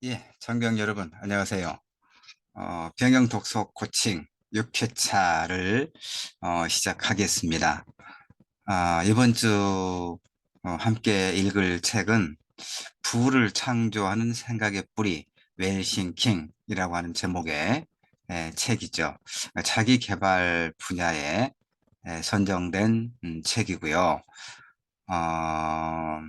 예, 장병 여러분, 안녕하세요. 병영 독서 코칭 6회차를 시작하겠습니다. 이번 주 함께 읽을 책은 부를 창조하는 생각의 뿌리, 웰싱킹이라고 하는 제목의 책이죠. 자기 개발 분야에 선정된 책이고요. 어,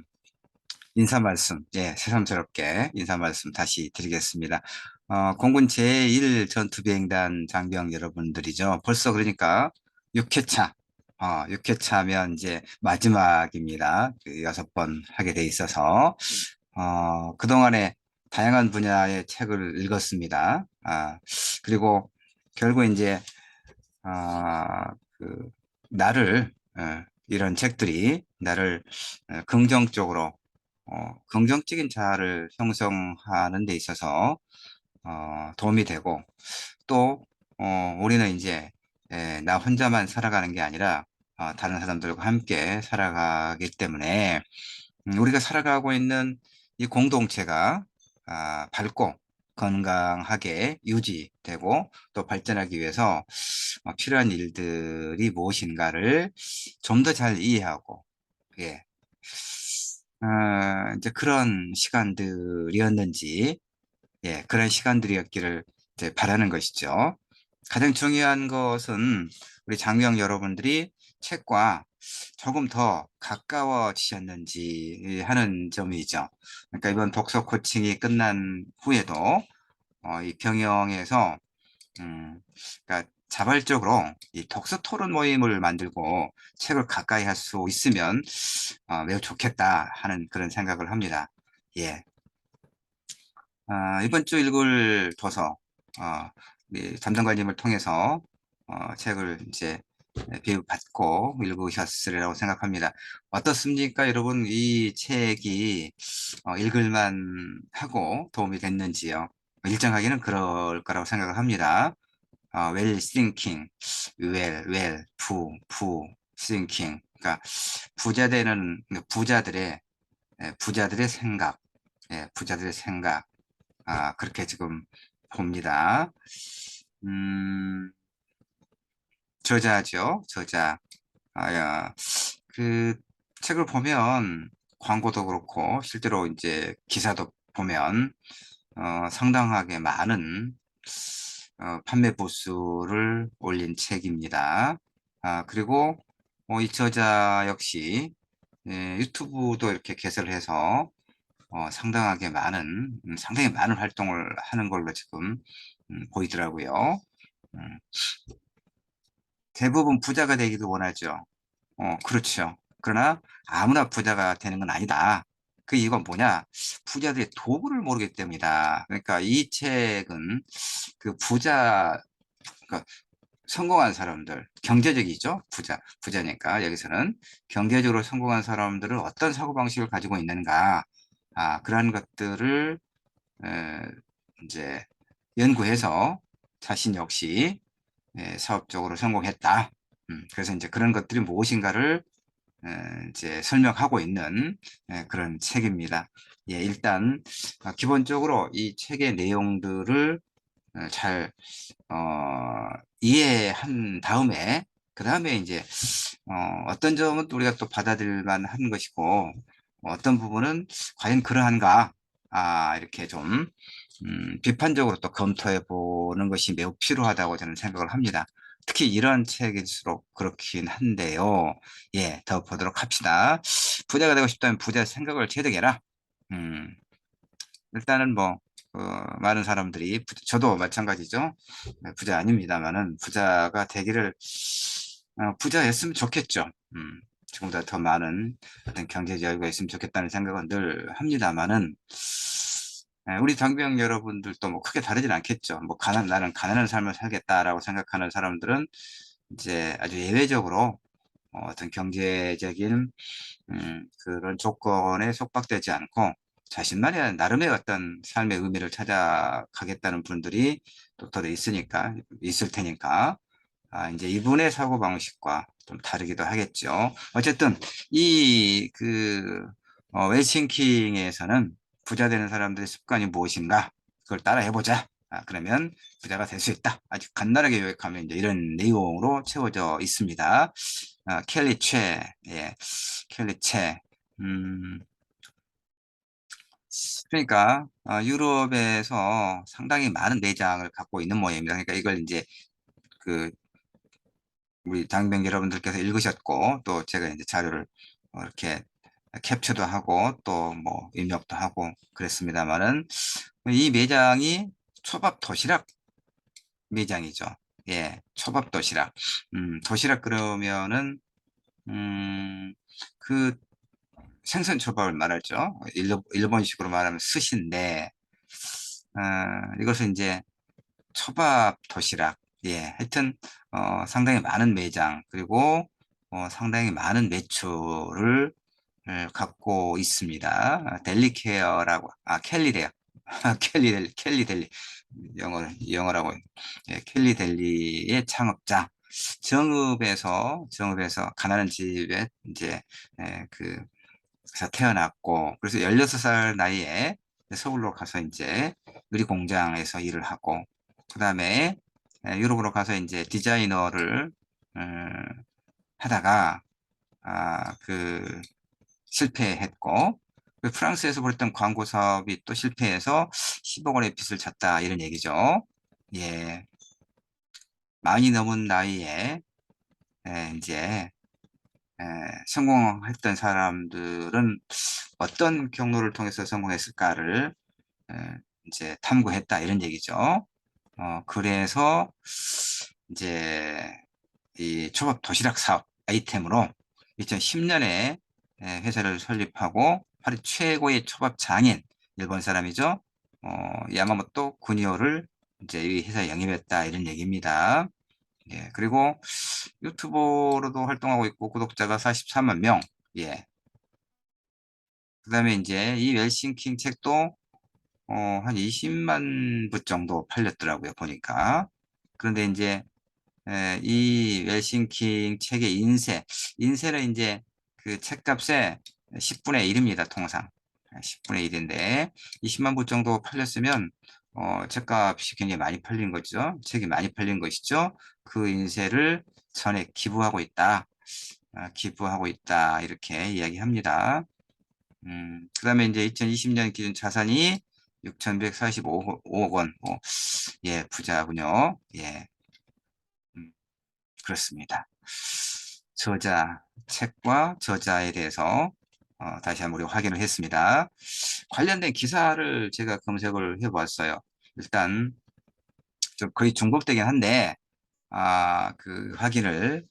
인사 말씀, 예, 새삼스럽게 인사 말씀 다시 드리겠습니다. 공군 제1 전투비행단 장병 여러분들이죠. 벌써 그러니까 6회차, 6회차면 이제 마지막입니다. 그 6번 하게 돼 있어서, 그동안에 다양한 분야의 책을 읽었습니다. 그리고 결국 이제, 그, 나를, 이런 책들이 나를 긍정적으로 긍정적인 자아를 형성하는 데 있어서 도움이 되고 또 우리는 이제 나 혼자만 살아가는 게 아니라 다른 사람들과 함께 살아가기 때문에 우리가 살아가고 있는 이 공동체가 밝고 건강하게 유지되고 또 발전하기 위해서 필요한 일들이 무엇인가를 좀 더 잘 이해하고 예, 이제 그런 시간들이었는지, 예, 그런 시간들이었기를 이제 바라는 것이죠. 가장 중요한 것은 우리 장병 여러분들이 책과 조금 더 가까워지셨는지 하는 점이죠. 그러니까 이번 독서 코칭이 끝난 후에도 이 병영에서 그러니까 자발적으로 이 독서 토론 모임을 만들고 책을 가까이 할 수 있으면 매우 좋겠다 하는 그런 생각을 합니다. 예. 이번 주 읽을 도서, 어, 우리 담당관님을 통해서 책을 이제 배급받고 읽으셨으리라고 생각합니다. 어떻습니까, 여러분? 이 책이 읽을만 하고 도움이 됐는지요? 일정하게는 그럴 거라고 생각을 합니다. well thinking, thinking. 그러니까 부자들의 부자들의 생각, 부자들의 생각. 그렇게 지금 봅니다. 음, 저자죠, 저자. 야, 그 책을 보면 광고도 그렇고 실제로 이제 기사도 보면 상당하게 많은 판매 부수를 올린 책입니다. 그리고 이 저자 역시 유튜브도 이렇게 개설을 해서 상당히 많은 활동을 하는 걸로 지금 보이더라고요. 음, 대부분 부자가 되기도 원하죠. 그렇죠. 그러나 아무나 부자가 되는 건 아니다. 그 이유가 뭐냐? 부자들의 도구를 모르기 때문이다. 그러니까 이 책은 그 그러니까 성공한 사람들, 경제적이죠? 부자니까 여기서는 경제적으로 성공한 사람들은 어떤 사고방식을 가지고 있는가, 그러한 것들을 에, 이제 연구해서 자신 역시 사업적으로 성공했다. 그래서 이제 그런 것들이 무엇인가를 이제 설명하고 있는 그런 책입니다. 예, 일단 기본적으로 이 책의 내용들을 잘 이해한 다음에 그 다음에 이제 어떤 점은 또 우리가 또 받아들일 만한 것이고 어떤 부분은 과연 그러한가 이렇게 좀 비판적으로 또 검토해 보는 것이 매우 필요하다고 저는 생각을 합니다. 특히 이런 책일수록 그렇긴 한데요. 예, 더 보도록 합시다. 부자가 되고 싶다면 부자 생각을 제득해라. 음, 일단은 뭐, 많은 사람들이, 저도 마찬가지죠. 부자 아닙니다만은, 부자가 되기를, 부자였으면 좋겠죠. 지금보다 더 많은 어떤 경제 여유가 있으면 좋겠다는 생각은 늘 합니다만은, 우리 장병 여러분들도 뭐 크게 다르진 않겠죠. 뭐, 나는 가난한 삶을 살겠다라고 생각하는 사람들은 이제 아주 예외적으로 어떤 경제적인 그런 조건에 속박되지 않고 자신만의 나름의 어떤 삶의 의미를 찾아가겠다는 분들이 또 더 있을 테니까 이제 이분의 사고방식과 좀 다르기도 하겠죠. 어쨌든 이 웰싱킹에서는 부자 되는 사람들의 습관이 무엇인가? 그걸 따라 해보자. 그러면 부자가 될 수 있다. 아주 간단하게 요약하면 이제 이런 내용으로 채워져 있습니다. 켈리 최, 예, 켈리 최. 음, 그러니까 유럽에서 상당히 많은 매장을 갖고 있는 모양입니다. 그러니까 이걸 이제 그 우리 당병 여러분들께서 읽으셨고 또 제가 이제 자료를 이렇게 캡처도 하고 또 뭐 입력도 하고 그랬습니다만은 이 매장이 초밥 도시락 매장이죠. 예, 초밥 도시락. 도시락 그러면은 음, 그 생선 초밥을 말하죠. 일본식으로 말하면 스시인데 이것은 이제 초밥 도시락. 예, 하여튼 상당히 많은 매장 그리고 상당히 많은 매출을 갖고 있습니다. 델리케어라고 켈리래요. 켈리 델리 영어라고 예, 켈리 델리의 창업자. 정읍에서 가난한 집에 이제 그래서 태어났고 그래서 16살 나이에 서울로 가서 이제 의리 공장에서 일을 하고 그다음에 유럽으로 가서 이제 디자이너를 하다가 그 실패했고 그 프랑스에서 벌였던 광고 사업이 또 실패해서 10억 원의 빚을 졌다 이런 얘기죠. 예, 많이 넘은 나이에 이제 에, 성공했던 사람들은 어떤 경로를 통해서 성공했을까를 에, 이제 탐구했다 이런 얘기죠. 그래서 이제 이 초밥 도시락 사업 아이템으로 2010년에 회사를 설립하고 파리 최고의 초밥 장인 일본 사람이죠. 야마모토 구니오를 이제 이 회사에 영입했다 이런 얘기입니다. 예, 그리고 유튜버로도 활동하고 있고 구독자가 43만 명. 예. 그다음에 이제 이 웰싱킹 책도 한 20만 부 정도 팔렸더라고요, 보니까. 그런데 이제 이 웰싱킹 책의 인쇄는 이제 그 책값의 10분의 1입니다, 통상. 10분의 1인데 20만 부 정도 팔렸으면 책값이 굉장히 많이 팔린 거죠. 책이 많이 팔린 것이죠. 그 인쇄를 전액 기부하고 있다. 기부하고 있다. 이렇게 이야기합니다. 그다음에 이제 2020년 기준 자산이 6,145억 원. 예, 부자군요. 예. 음, 그렇습니다. 책과 저자에 대해서 다시 한번 우리 확인을 했습니다. 관련된 기사를 제가 검색을 해보았어요. 일단 좀 거의 중복되긴 한데 그 확인을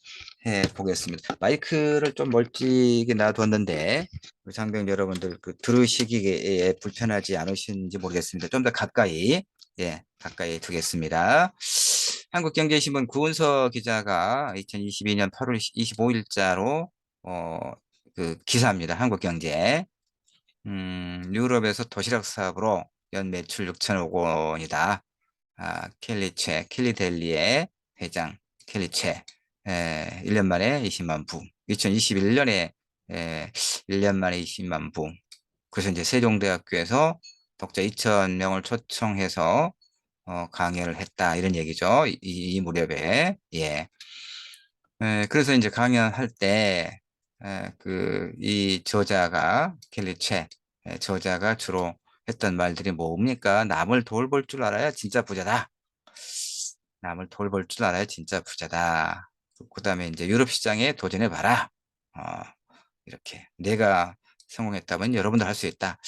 해 보겠습니다. 마이크를 좀 멀찍이 놔뒀는데 그 장병 여러분들 그 들으시기에 불편하지 않으신지 모르겠습니다. 좀 더 가까이 가까이 두겠습니다. 한국경제신문 구은서 기자가 2022년 8월 25일자로 그 기사입니다. 한국경제. 유럽에서 도시락 사업으로 연 매출 6천억 원이다. 켈리 델리의 회장 켈리체 1년 만에 20만 부 2021년에 1년 만에 20만 부 그래서 이제 세종대학교에서 독자 2,000명을 초청해서 강연을 했다 이런 얘기죠. 이 무렵에 그래서 이제 강연할 때 이 저자가 켈리체 저자가 주로 했던 말들이 뭡니까? 남을 돌볼 줄 알아야 진짜 부자다. 남을 돌볼 줄 알아야 진짜 부자다. 그 다음에 이제 유럽 시장에 도전해봐라. 어, 이렇게. 내가 성공했다면 여러분도 할 수 있다.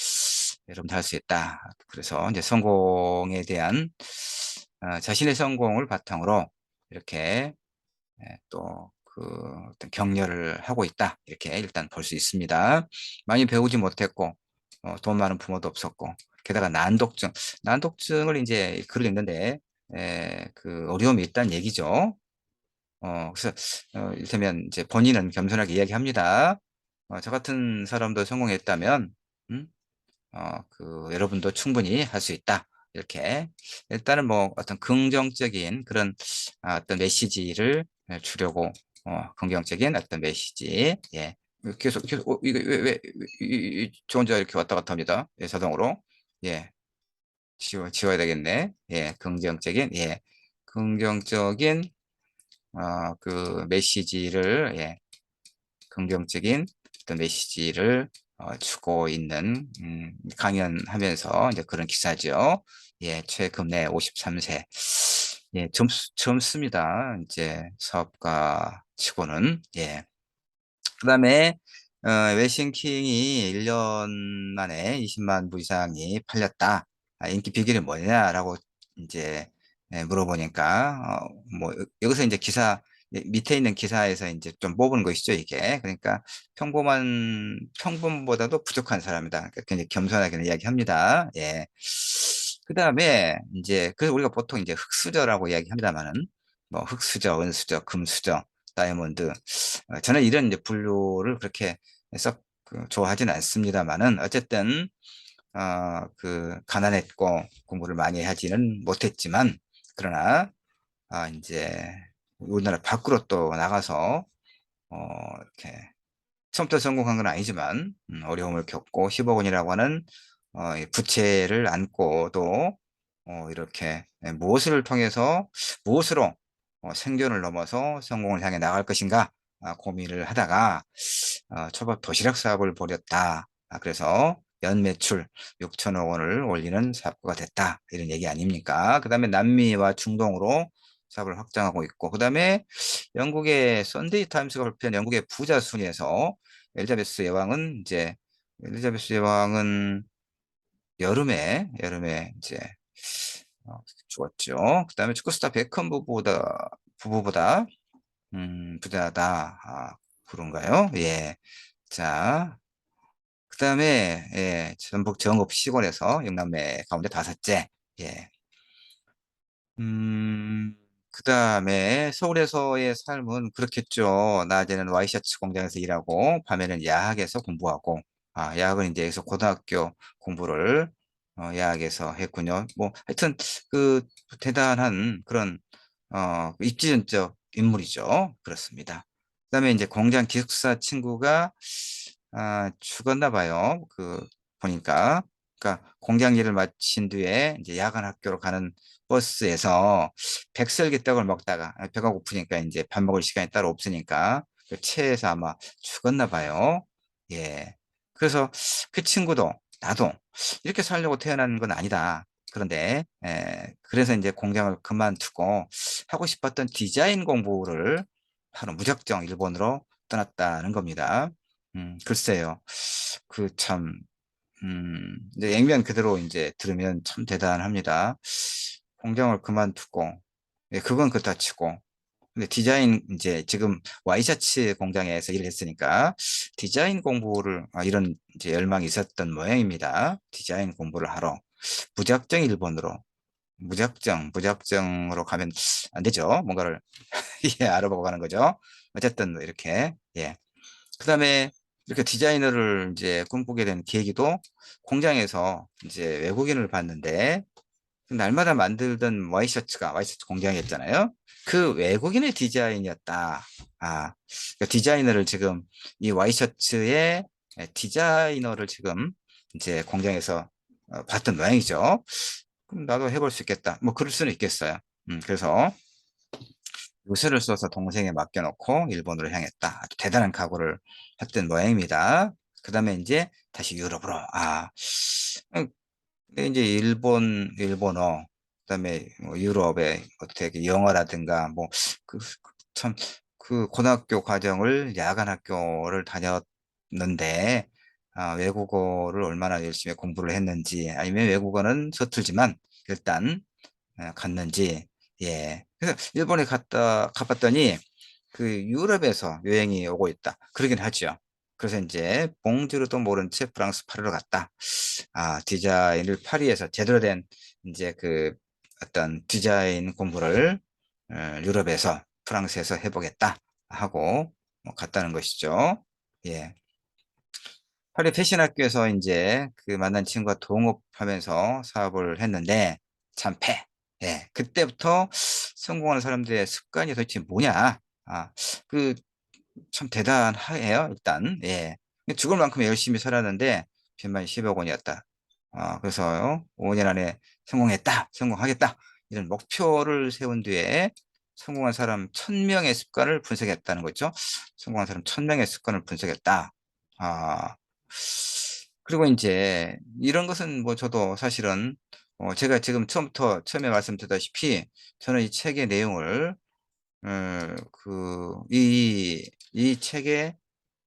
여러분도 할 수 있다. 그래서 이제 성공에 대한 자신의 성공을 바탕으로 이렇게 또 그 어떤 격려를 하고 있다. 이렇게 일단 볼 수 있습니다. 많이 배우지 못했고, 돈 많은 부모도 없었고, 게다가 난독증을 이제 글을 읽는데, 그 어려움이 있다는 얘기죠. 그래서, 이를테면 이제 본인은 겸손하게 이야기합니다. 저 같은 사람도 성공했다면, 음? 여러분도 충분히 할 수 있다. 이렇게. 일단은 뭐 어떤 긍정적인 그런 어떤 메시지를 주려고 긍정적인 어떤 메시지, 계속, 이거 저 혼자 이렇게 왔다 갔다 합니다. 예, 자동으로. 예, 지워야 되겠네. 예, 긍정적인, 그 메시지를, 예, 긍정적인 어떤 메시지를 주고 있는, 강연하면서 이제 그런 기사죠. 예, 최근에 53세. 예, 젊습니다. 이제 사업가 치고는. 예. 그다음에 웨싱킹이 1년 만에 20만 부 이상이 팔렸다. 인기 비결이 뭐냐라고 이제 물어보니까 뭐 여기서 이제 기사 밑에 있는 기사에서 이제 좀 뽑은 것이죠, 이게. 그러니까 평범보다도 부족한 사람이다. 그러니까 굉장히 겸손하게 이야기합니다. 예. 그다음에 이제 그래서 우리가 보통 이제 흑수저라고 이야기합니다만은 뭐 흑수저, 은수저, 금수저, 다이아몬드, 저는 이런 이제 분류를 그렇게 썩 좋아하지는 않습니다만은 어쨌든 그 가난했고 공부를 많이 하지는 못했지만 그러나 이제 우리나라 밖으로 또 나가서 어 이렇게 처음부터 성공한 건 아니지만 어려움을 겪고 10억 원이라고 하는 이 부채를 안고도 이렇게 무엇을 통해서 무엇으로 생존을 넘어서 성공을 향해 나갈 것인가 고민을 하다가 초밥 도시락 사업을 벌였다. 그래서 연 매출 6천억 원을 올리는 사업가가 됐다. 이런 얘기 아닙니까? 그 다음에 남미와 중동으로 사업을 확장하고 있고, 그 다음에 영국의 썬데이 타임스가 발표한 영국의 부자 순위에서 엘리자베스 여왕은 이제 엘리자베스 여왕은 여름에 이제 죽었죠. 그다음에 축구 스타 베컴 부부보다 부자다. 그런가요? 예. 자, 그다음에 예, 전북 정읍 시골에서 영남매 가운데 다섯째. 예. 음, 그 다음에 서울에서의 삶은 그렇겠죠. 낮에는 와이셔츠 공장에서 일하고, 밤에는 야학에서 공부하고, 야학은 이제 여기서 고등학교 공부를, 야학에서 했군요. 뭐, 하여튼, 그, 대단한 그런, 입지전적 인물이죠. 그렇습니다. 그 다음에 이제 공장 기숙사 친구가, 죽었나 봐요. 보니까. 그러니까 공장 일을 마친 뒤에 이제 야간 학교로 가는 버스에서 백설기떡을 먹다가 배가 고프니까 이제 밥 먹을 시간이 따로 없으니까 그 체해서 아마 죽었나 봐요. 예. 그래서 그 친구도 나도 이렇게 살려고 태어난 건 아니다. 그런데 그래서 이제 공장을 그만두고 하고 싶었던 디자인 공부를 바로 무작정 일본으로 떠났다는 겁니다. 글쎄요. 그 참, 이제 액면 그대로 이제 들으면 참 대단합니다. 공장을 그만두고, 예, 그건 그렇다 치고, 근데 디자인, 이제 지금 와이셔츠 공장에서 일을 했으니까 디자인 공부를, 이런 이제 열망이 있었던 모양입니다. 디자인 공부를 하러. 무작정 일본으로, 무작정으로 가면 안 되죠. 뭔가를, 예, 알아보고 가는 거죠. 어쨌든 뭐 이렇게, 예. 그 다음에 이렇게 디자이너를 이제 꿈꾸게 된 계기도 공장에서 이제 외국인을 봤는데 날마다 만들던 와이셔츠 공장이었잖아요. 그 외국인의 디자인이었다. 그러니까 디자이너를 지금 이 와이셔츠의 디자이너를 지금 이제 공장에서 봤던 모양이죠. 그럼 나도 해볼 수 있겠다. 뭐 그럴 수는 있겠어요. 그래서 요새를 써서 동생에 맡겨놓고 일본으로 향했다. 아주 대단한 각오를 했던 모양입니다. 그 다음에 이제 다시 유럽으로. 근데 이제 일본어, 그다음에 뭐 유럽의 어떻게 영어라든가 뭐 그 참 그 고등학교 과정을 야간 학교를 다녔는데 외국어를 얼마나 열심히 공부를 했는지 아니면 외국어는 서툴지만 일단 갔는지 예. 그래서 일본에 가봤더니 그 유럽에서 여행이 오고 있다. 그러긴 하죠. 그래서 이제 봉주르도 모른 채 프랑스 파리로 갔다. 디자인을 파리에서 제대로 된 이제 그 어떤 디자인 공부를 유럽에서 프랑스에서 해보겠다 하고 뭐 갔다는 것이죠. 예. 파리 패션 학교에서 이제 그 만난 친구가 동업하면서 사업을 했는데 참패. 예. 그때부터 성공하는 사람들의 습관이 도대체 뭐냐? 그 참 대단해요, 일단. 예. 죽을 만큼 열심히 살았는데, 빚만 10억 원이었다. 그래서 5년 안에 성공했다, 성공하겠다. 이런 목표를 세운 뒤에 성공한 사람 1000명의 습관을 분석했다는 거죠. 성공한 사람 1000명의 습관을 분석했다. 아, 그리고 이제 이런 것은 뭐 저도 사실은 제가 지금 처음에 말씀드렸다시피 저는 이 책의 내용을 이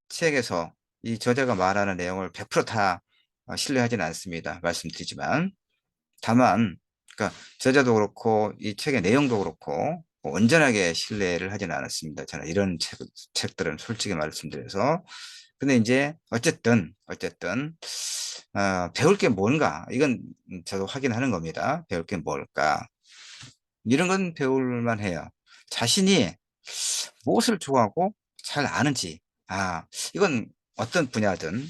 책에서 이 저자가 말하는 내용을 100%다 신뢰하지는 않습니다. 말씀드리지만. 다만, 그러니까 저자도 그렇고 이 책의 내용도 그렇고 뭐 온전하게 신뢰를 하지는 않았습니다. 저는 이런 책들은 솔직히 말씀드려서. 근데 이제 어쨌든 배울 게 뭔가 이건 저도 확인하는 겁니다. 배울 게 뭘까? 이런 건 배울만 해요. 자신이 무엇을 좋아하고 잘 아는지, 이건 어떤 분야든,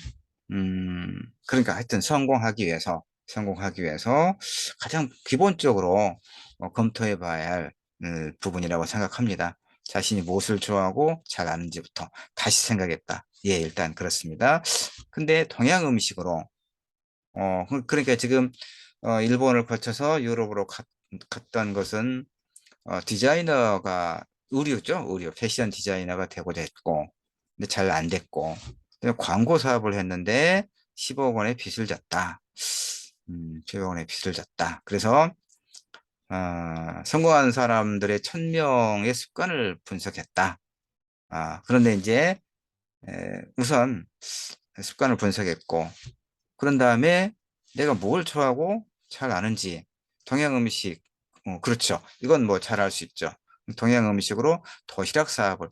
그러니까 하여튼 성공하기 위해서 가장 기본적으로 검토해 봐야 할 부분이라고 생각합니다. 자신이 무엇을 좋아하고 잘 아는지부터 다시 생각했다. 예, 일단 그렇습니다. 근데 동양 음식으로, 그러니까 지금, 일본을 거쳐서 유럽으로 갔던 것은 디자이너가 의류, 패션 디자이너가 되고자 했고, 근데 잘 안 됐고, 근데 광고 사업을 했는데 10억 원의 빚을 졌다. 10억 원의 빚을 졌다. 그래서 성공한 사람들의 1000명의 습관을 분석했다. 그런데 이제 우선 습관을 분석했고, 그런 다음에 내가 뭘 좋아하고 잘 아는지, 동양 음식, 그렇죠. 이건 뭐 잘 알 수 있죠. 동양 음식으로 도시락 사업을.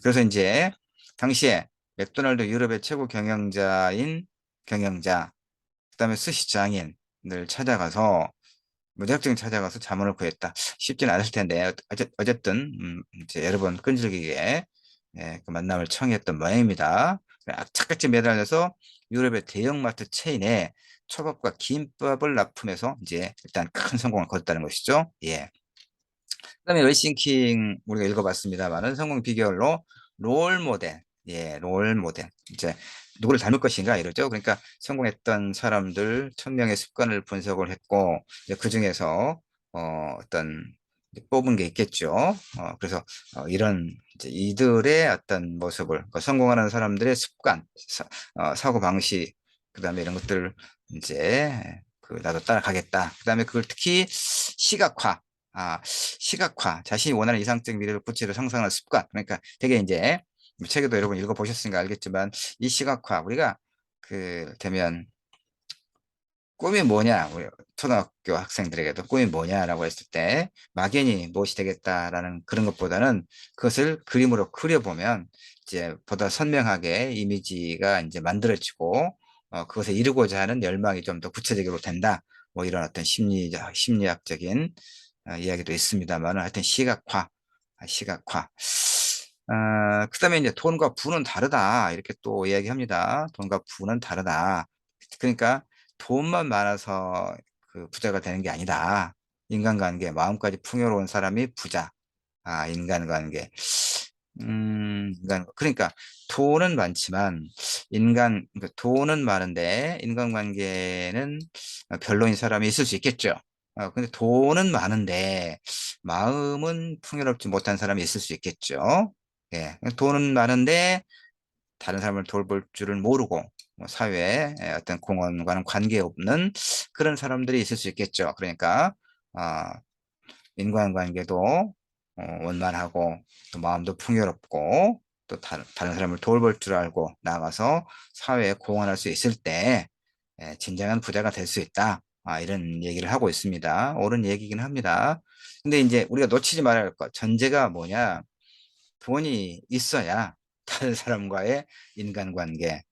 그래서 이제 당시에 맥도날드 유럽의 최고 경영자, 그다음에 스시장인을 찾아가서 무작정 찾아가서 자문을 구했다. 쉽지는 않을 텐데 어쨌든 이제 여러 번 끈질기게 그 만남을 청했던 모양입니다. 착각지 매달려서 유럽의 대형마트 체인에 초밥과 김밥을 납품해서 이제 일단 큰 성공을 거뒀다는 것이죠. 예. 그다음에 웨싱킹 우리가 읽어봤습니다만은 성공 비결로 롤 모델, 예, 롤 모델. 이제 누구를 닮을 것인가 이러죠. 그러니까 성공했던 사람들 1000명의 습관을 분석을 했고 그 중에서 어떤 뽑은 게 있겠죠. 그래서 이런 이제 이들의 어떤 모습을 그러니까 성공하는 사람들의 습관, 사고 방식, 그다음에 이런 것들 이제 나도 따라가겠다. 그다음에 그걸 특히 자신이 원하는 이상적 미래를 구체로 상상하는 습관. 그러니까 되게 이제 책에도 여러분 읽어보셨으니까 알겠지만 이 시각화 우리가 되면 꿈이 뭐냐, 우리 초등학교 학생들에게도 꿈이 뭐냐라고 했을 때 막연히 무엇이 되겠다라는 그런 것보다는 그것을 그림으로 그려보면 이제 보다 선명하게 이미지가 이제 만들어지고 그것에 이루고자 하는 열망이 좀 더 구체적으로 된다. 뭐 이런 어떤 심리학적인 이야기도 있습니다만 하여튼 시각화. 그다음에 이제 돈과 부는 다르다. 이렇게 또 이야기합니다. 돈과 부는 다르다. 그러니까 돈만 많아서 그 부자가 되는 게 아니다. 인간관계, 마음까지 풍요로운 사람이 부자. 인간관계. 그러니까 돈은 많지만 그러니까 돈은 많은데 인간관계는 별로인 사람이 있을 수 있겠죠. 근데 돈은 많은데 마음은 풍요롭지 못한 사람이 있을 수 있겠죠. 예, 돈은 많은데 다른 사람을 돌볼 줄을 모르고 뭐 사회에 어떤 공헌과는 관계없는 그런 사람들이 있을 수 있겠죠. 그러니까 아, 인간관계도 원만하고 또 마음도 풍요롭고 또 다른 사람을 돌볼 줄 알고 나가서 사회에 공헌할 수 있을 때 진정한 부자가 될 수 있다. 이런 얘기를 하고 있습니다. 옳은 얘기긴 합니다. 근데 이제 우리가 놓치지 말아야 할 것, 전제가 뭐냐? 돈이 있어야 다른 사람과의 인간관계,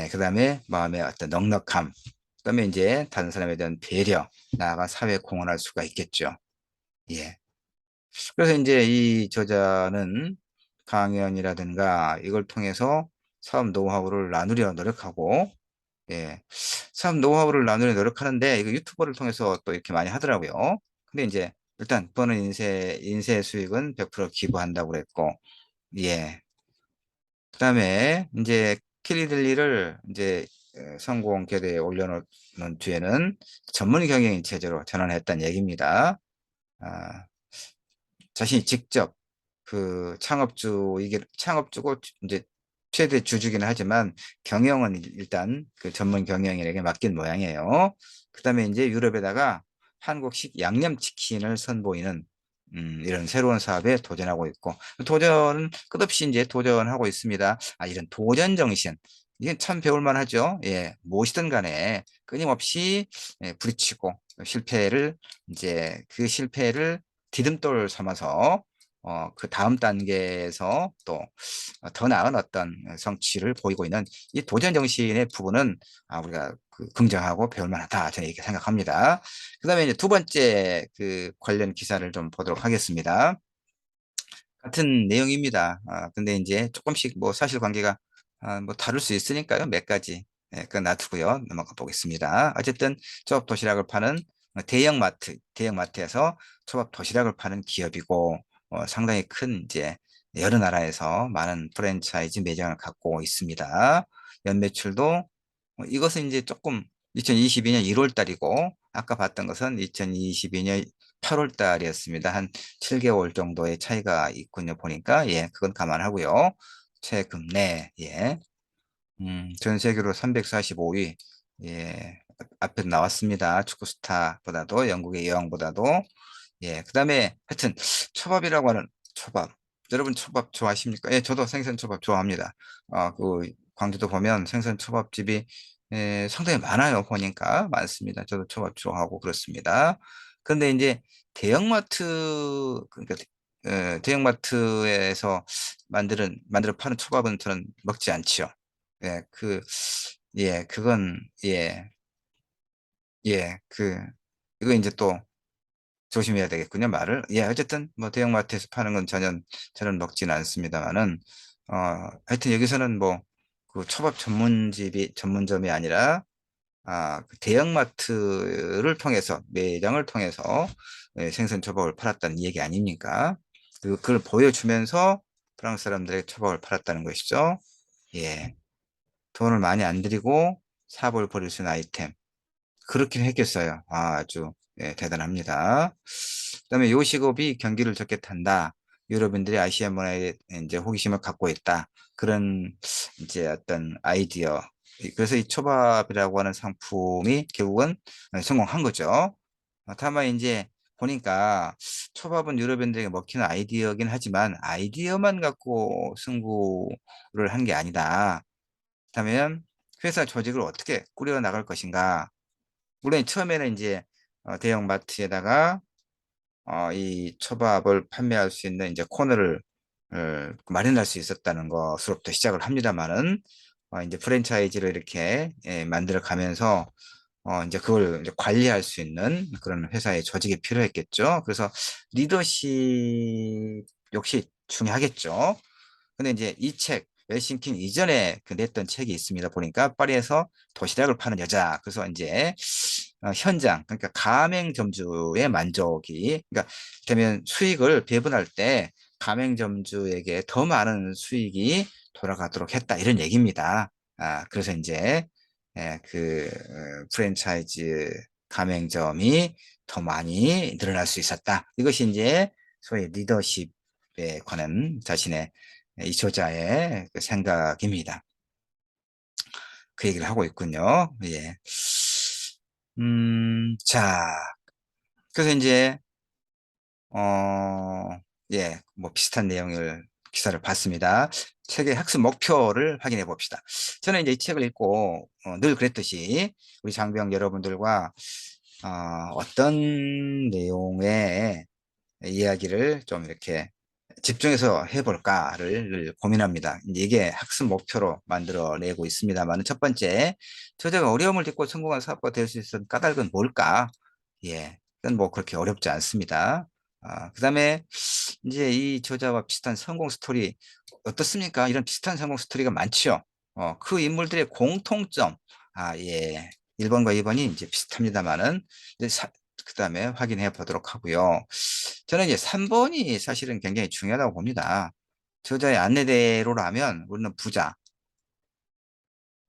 그다음에 마음의 어떤 넉넉함, 그다음에 이제 다른 사람에 대한 배려, 나아가 사회에 공헌할 수가 있겠죠. 예. 그래서 이제 이 저자는 강연이라든가 이걸 통해서 사업 노하우를 나누려 노력하고, 예. 사업 노하우를 나누려 노력하는데 이거 유튜버를 통해서 또 이렇게 많이 하더라고요. 근데 이제 일단 버는 인쇄 수익은 100% 기부한다고 그랬고, 예. 그다음에 이제 킬리들리를 이제 성공 궤도에 올려놓은 뒤에는 전문 경영인 체제로 전환했다는 얘기입니다. 아, 자신이 직접 그 이게 창업주고 이제 최대 주주기는 하지만 경영은 일단 그 전문 경영인에게 맡긴 모양이에요. 그다음에 이제 유럽에다가 한국식 양념치킨을 선보이는 이런 새로운 사업에 도전하고 있고, 도전은 끝없이 이제 도전하고 있습니다. 아, 이런 도전 정신, 이게 참 배울만 하죠. 예, 무엇이든 간에 끊임없이 부딪히고 실패를 이제 그 실패를 디딤돌 삼아서 그 다음 단계에서 또 더 나은 어떤 성취를 보이고 있는 이 도전 정신의 부분은 우리가 긍정하고 배울 만하다, 저는 이렇게 생각합니다. 그다음에 이제 두 번째 그 관련 기사를 좀 보도록 하겠습니다. 같은 내용입니다. 근데 이제 조금씩 뭐 사실관계가 뭐 다를 수 있으니까요. 몇 가지 그건 놔두고요. 넘어가 보겠습니다. 어쨌든 초밥 도시락을 파는 대형마트에서 초밥 도시락을 파는 기업이고, 상당히 큰 이제 여러 나라에서 많은 프랜차이즈 매장을 갖고 있습니다. 연매출도 이것은 이제 조금 2022년 1월 달이고, 아까 봤던 것은 2022년 8월 달이었습니다. 한 7개월 정도의 차이가 있군요. 보니까, 예, 그건 감안하고요. 최근 내, 예, 전 세계로 345위, 예, 앞에 나왔습니다. 축구 스타보다도, 영국의 여왕보다도, 예, 그 다음에 하여튼 초밥이라고 하는 초밥. 여러분 초밥 좋아하십니까? 예, 저도 생선 초밥 좋아합니다. 그 광주도 보면 생선 초밥집이 상당히 많아요. 보니까 많습니다. 저도 초밥 좋아하고 그렇습니다. 근데 이제 그러니까 대형마트에서 만들어 파는 초밥은 저는 먹지 않지요. 예, 예, 그건 예, 예, 이거 이제 또 조심해야 되겠군요, 말을. 예, 어쨌든, 뭐, 대형마트에서 파는 건 저는 먹지는 않습니다만은, 하여튼 여기서는 뭐, 그 초밥 전문점이 아니라, 그 대형마트를 통해서, 매장을 통해서 생선 초밥을 팔았다는 얘기 아닙니까? 그걸 보여주면서 프랑스 사람들에게 초밥을 팔았다는 것이죠. 예. 돈을 많이 안 들이고 사업을 벌일 수 있는 아이템. 그렇긴 했겠어요. 아주 예, 대단합니다. 그다음에 요식업이 경기를 적게 탄다. 유럽인들이 아시아 문화에 이제 호기심을 갖고 있다. 그런 이제 어떤 아이디어. 그래서 이 초밥이라고 하는 상품이 결국은 성공한 거죠. 다만 이제 보니까 초밥은 유럽인들에게 먹히는 아이디어긴 하지만 아이디어만 갖고 승부를 한 게 아니다. 그렇다면 회사 조직을 어떻게 꾸려 나갈 것인가? 물론 처음에는 이제 대형 마트에다가 이 초밥을 판매할 수 있는 이제 코너를 마련할 수 있었다는 것으로부터 시작을 합니다만은 이제 프랜차이즈를 이렇게 만들어 가면서 이제 그걸 이제 관리할 수 있는 그런 회사의 조직이 필요했겠죠. 그래서 리더십 역시 중요하겠죠. 근데 이제 이 책, 웰싱킹 이전에 냈던 책이 있습니다. 보니까 파리에서 도시락을 파는 여자. 그래서 이제 현장, 그러니까 가맹점주의 만족이, 그러니까 되면 수익을 배분할 때 가맹점주에게 더 많은 수익이 돌아가도록 했다. 이런 얘기입니다. 그래서 이제 프랜차이즈 가맹점이 더 많이 늘어날 수 있었다. 이것이 이제 소위 리더십에 관한 자신의 이 저자의 그 생각입니다. 그 얘기를 하고 있군요. 예. 자, 그래서 이제, 예, 뭐 비슷한 내용을, 기사를 봤습니다. 책의 학습 목표를 확인해 봅시다. 저는 이제 이 책을 읽고, 늘 그랬듯이, 우리 장병 여러분들과, 어떤 내용의 이야기를 좀 이렇게 집중해서 해볼까를 늘 고민합니다. 이게 학습 목표로 만들어내고 있습니다만, 첫 번째, 저자가 어려움을 딛고 성공한 사업가 될 수 있었던 까닭은 뭘까? 예, 그건 뭐 그렇게 어렵지 않습니다. 그다음에 이제 이 저자와 비슷한 성공 스토리 어떻습니까? 이런 비슷한 성공 스토리가 많죠. 그 인물들의 공통점, 예, 1번과 2번이 이제 비슷합니다만은, 그 다음에 확인해 보도록 하고요. 저는 이제 3번이 사실은 굉장히 중요하다고 봅니다. 저자의 안내대로라면 우리는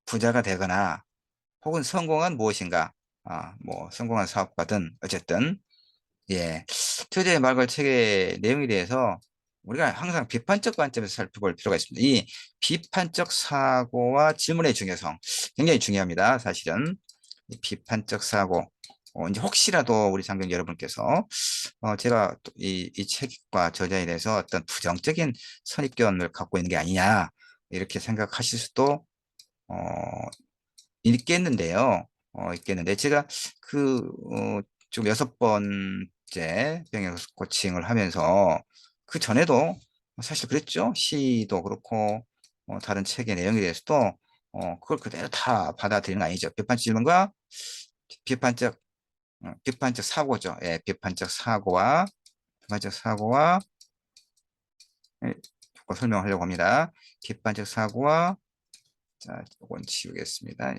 부자가 되거나 혹은 성공한 무엇인가, 뭐 성공한 사업가든 어쨌든 예, 저자의 말과 책의 내용에 대해서 우리가 항상 비판적 관점에서 살펴볼 필요가 있습니다. 이 비판적 사고와 질문의 중요성 굉장히 중요합니다. 사실은 이 비판적 사고 이제 혹시라도 우리 장병 여러분께서 제가 이 책과 저자에 대해서 어떤 부정적인 선입견을 갖고 있는 게 아니냐 이렇게 생각하실 수도 어, 있겠는데요. 있겠는데 제가 좀 6번째 병역 코칭을 하면서 그 전에도 사실 그랬죠. 시도 그렇고 다른 책의 내용에 대해서도 그걸 그대로 다 받아들이는 거 아니죠. 비판적 질문과 비판적 비판적 사고죠. 예, 비판적 사고와 예, 조금 설명하려고 합니다. 비판적 사고와 자, 요건 지우겠습니다.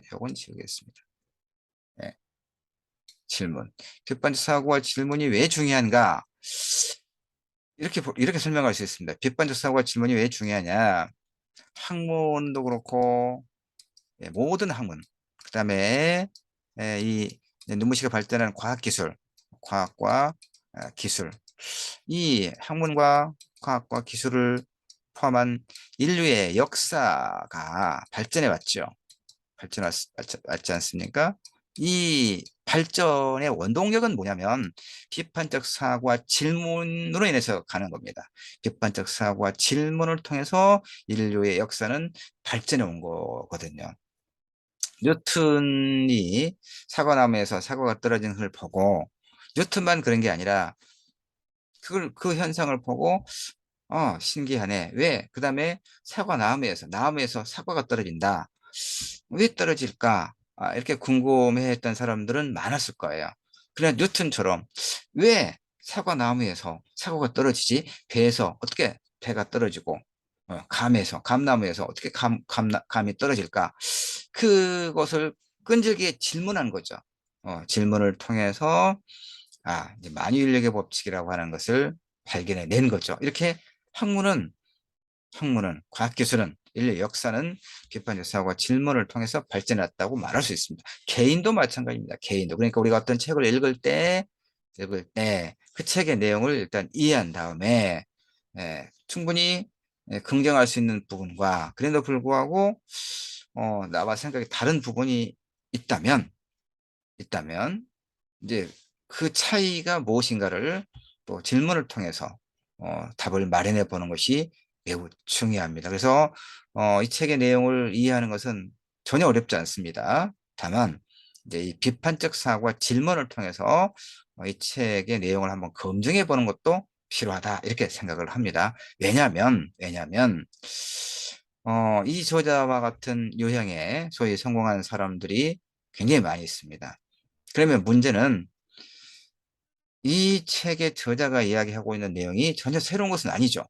예. 질문. 빗반지 사고와 질문이 왜 중요한가? 이렇게 설명할 수 있습니다. 빗반지 사고와 질문이 왜 중요하냐? 학문도 그렇고, 예, 모든 학문. 그 다음에, 이 눈부시게 발전하는 과학기술, 과학과 기술. 이 학문과 과학과 기술을 포함한 인류의 역사가 발전해 왔죠. 맞지 않습니까? 이 발전의 원동력은 뭐냐면 비판적 사고와 질문으로 인해서 가는 겁니다. 비판적 사고와 질문을 통해서 인류의 역사는 발전해 온 거거든요. 뉴턴이 사과나무에서 사과가 떨어지는 걸 보고 뉴턴만 그런 게 아니라 그 현상을 보고 신기하네. 왜? 그 다음에 나무에서 사과가 떨어진다. 왜 떨어질까? 이렇게 궁금해했던 사람들은 많았을 거예요. 그냥 뉴턴처럼 왜 나무에서 사과가 떨어지지? 배에서 어떻게 배가 떨어지고 감나무에서 어떻게 감이 떨어질까? 그것을 끈질기게 질문한 거죠. 질문을 통해서 이제 만유인력의 법칙이라고 하는 것을 발견해 낸 거죠. 이렇게 학문은 과학기술은 인류 역사는 비판적 사고와 질문을 통해서 발전했다고 말할 수 있습니다. 개인도 마찬가지입니다. 개인도. 그러니까 우리가 어떤 책을 읽을 때 그 책의 내용을 일단 이해한 다음에 충분히 긍정할 수 있는 부분과 그래도 불구하고 나와 생각이 다른 부분이 있다면 이제 그 차이가 무엇인가를 또 질문을 통해서 답을 마련해 보는 것이 매우 중요합니다. 그래서 이 책의 내용을 이해하는 것은 전혀 어렵지 않습니다. 다만 이제 이 비판적 사고와 질문을 통해서 이 책의 내용을 한번 검증해 보는 것도 필요하다 이렇게 생각을 합니다. 왜냐하면 이 저자와 같은 유형의 소위 성공한 사람들이 굉장히 많이 있습니다. 그러면 문제는 이 책의 저자가 이야기하고 있는 내용이 전혀 새로운 것은 아니죠.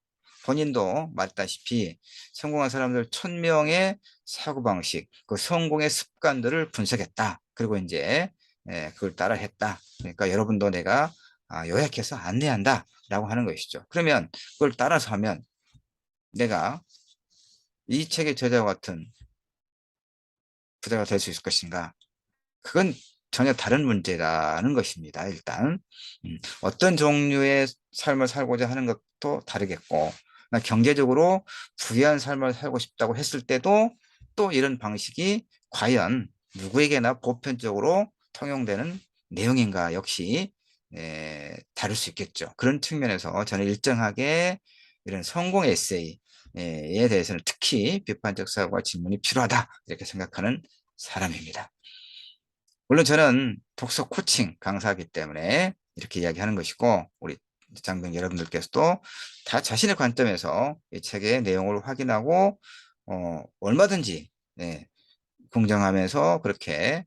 본인도 말했다시피 성공한 사람들 1000명의 사고방식, 그 성공의 습관들을 분석했다. 그리고 이제 그걸 따라 했다. 그러니까 여러분도 내가 요약해서 안내한다 라고 하는 것이죠. 그러면 그걸 따라서 하면 내가 이 책의 저자와 같은 부자가 될 수 있을 것인가? 그건 전혀 다른 문제라는 것입니다. 일단 어떤 종류의 삶을 살고자 하는 것도 다르겠고 경제적으로 부유한 삶을 살고 싶다고 했을 때도 또 이런 방식이 과연 누구에게나 보편적으로 통용되는 내용인가 역시 다를 수 있겠죠. 그런 측면에서 저는 일정하게 이런 성공 에세이에 대해서는 특히 비판적 사고와 질문이 필요하다 이렇게 생각하는 사람입니다. 물론 저는 독서 코칭 강사이기 때문에 이렇게 이야기하는 것이고 우리 장병 여러분들께서도 다 자신의 관점에서 이 책의 내용을 확인하고 얼마든지 공정하면서 그렇게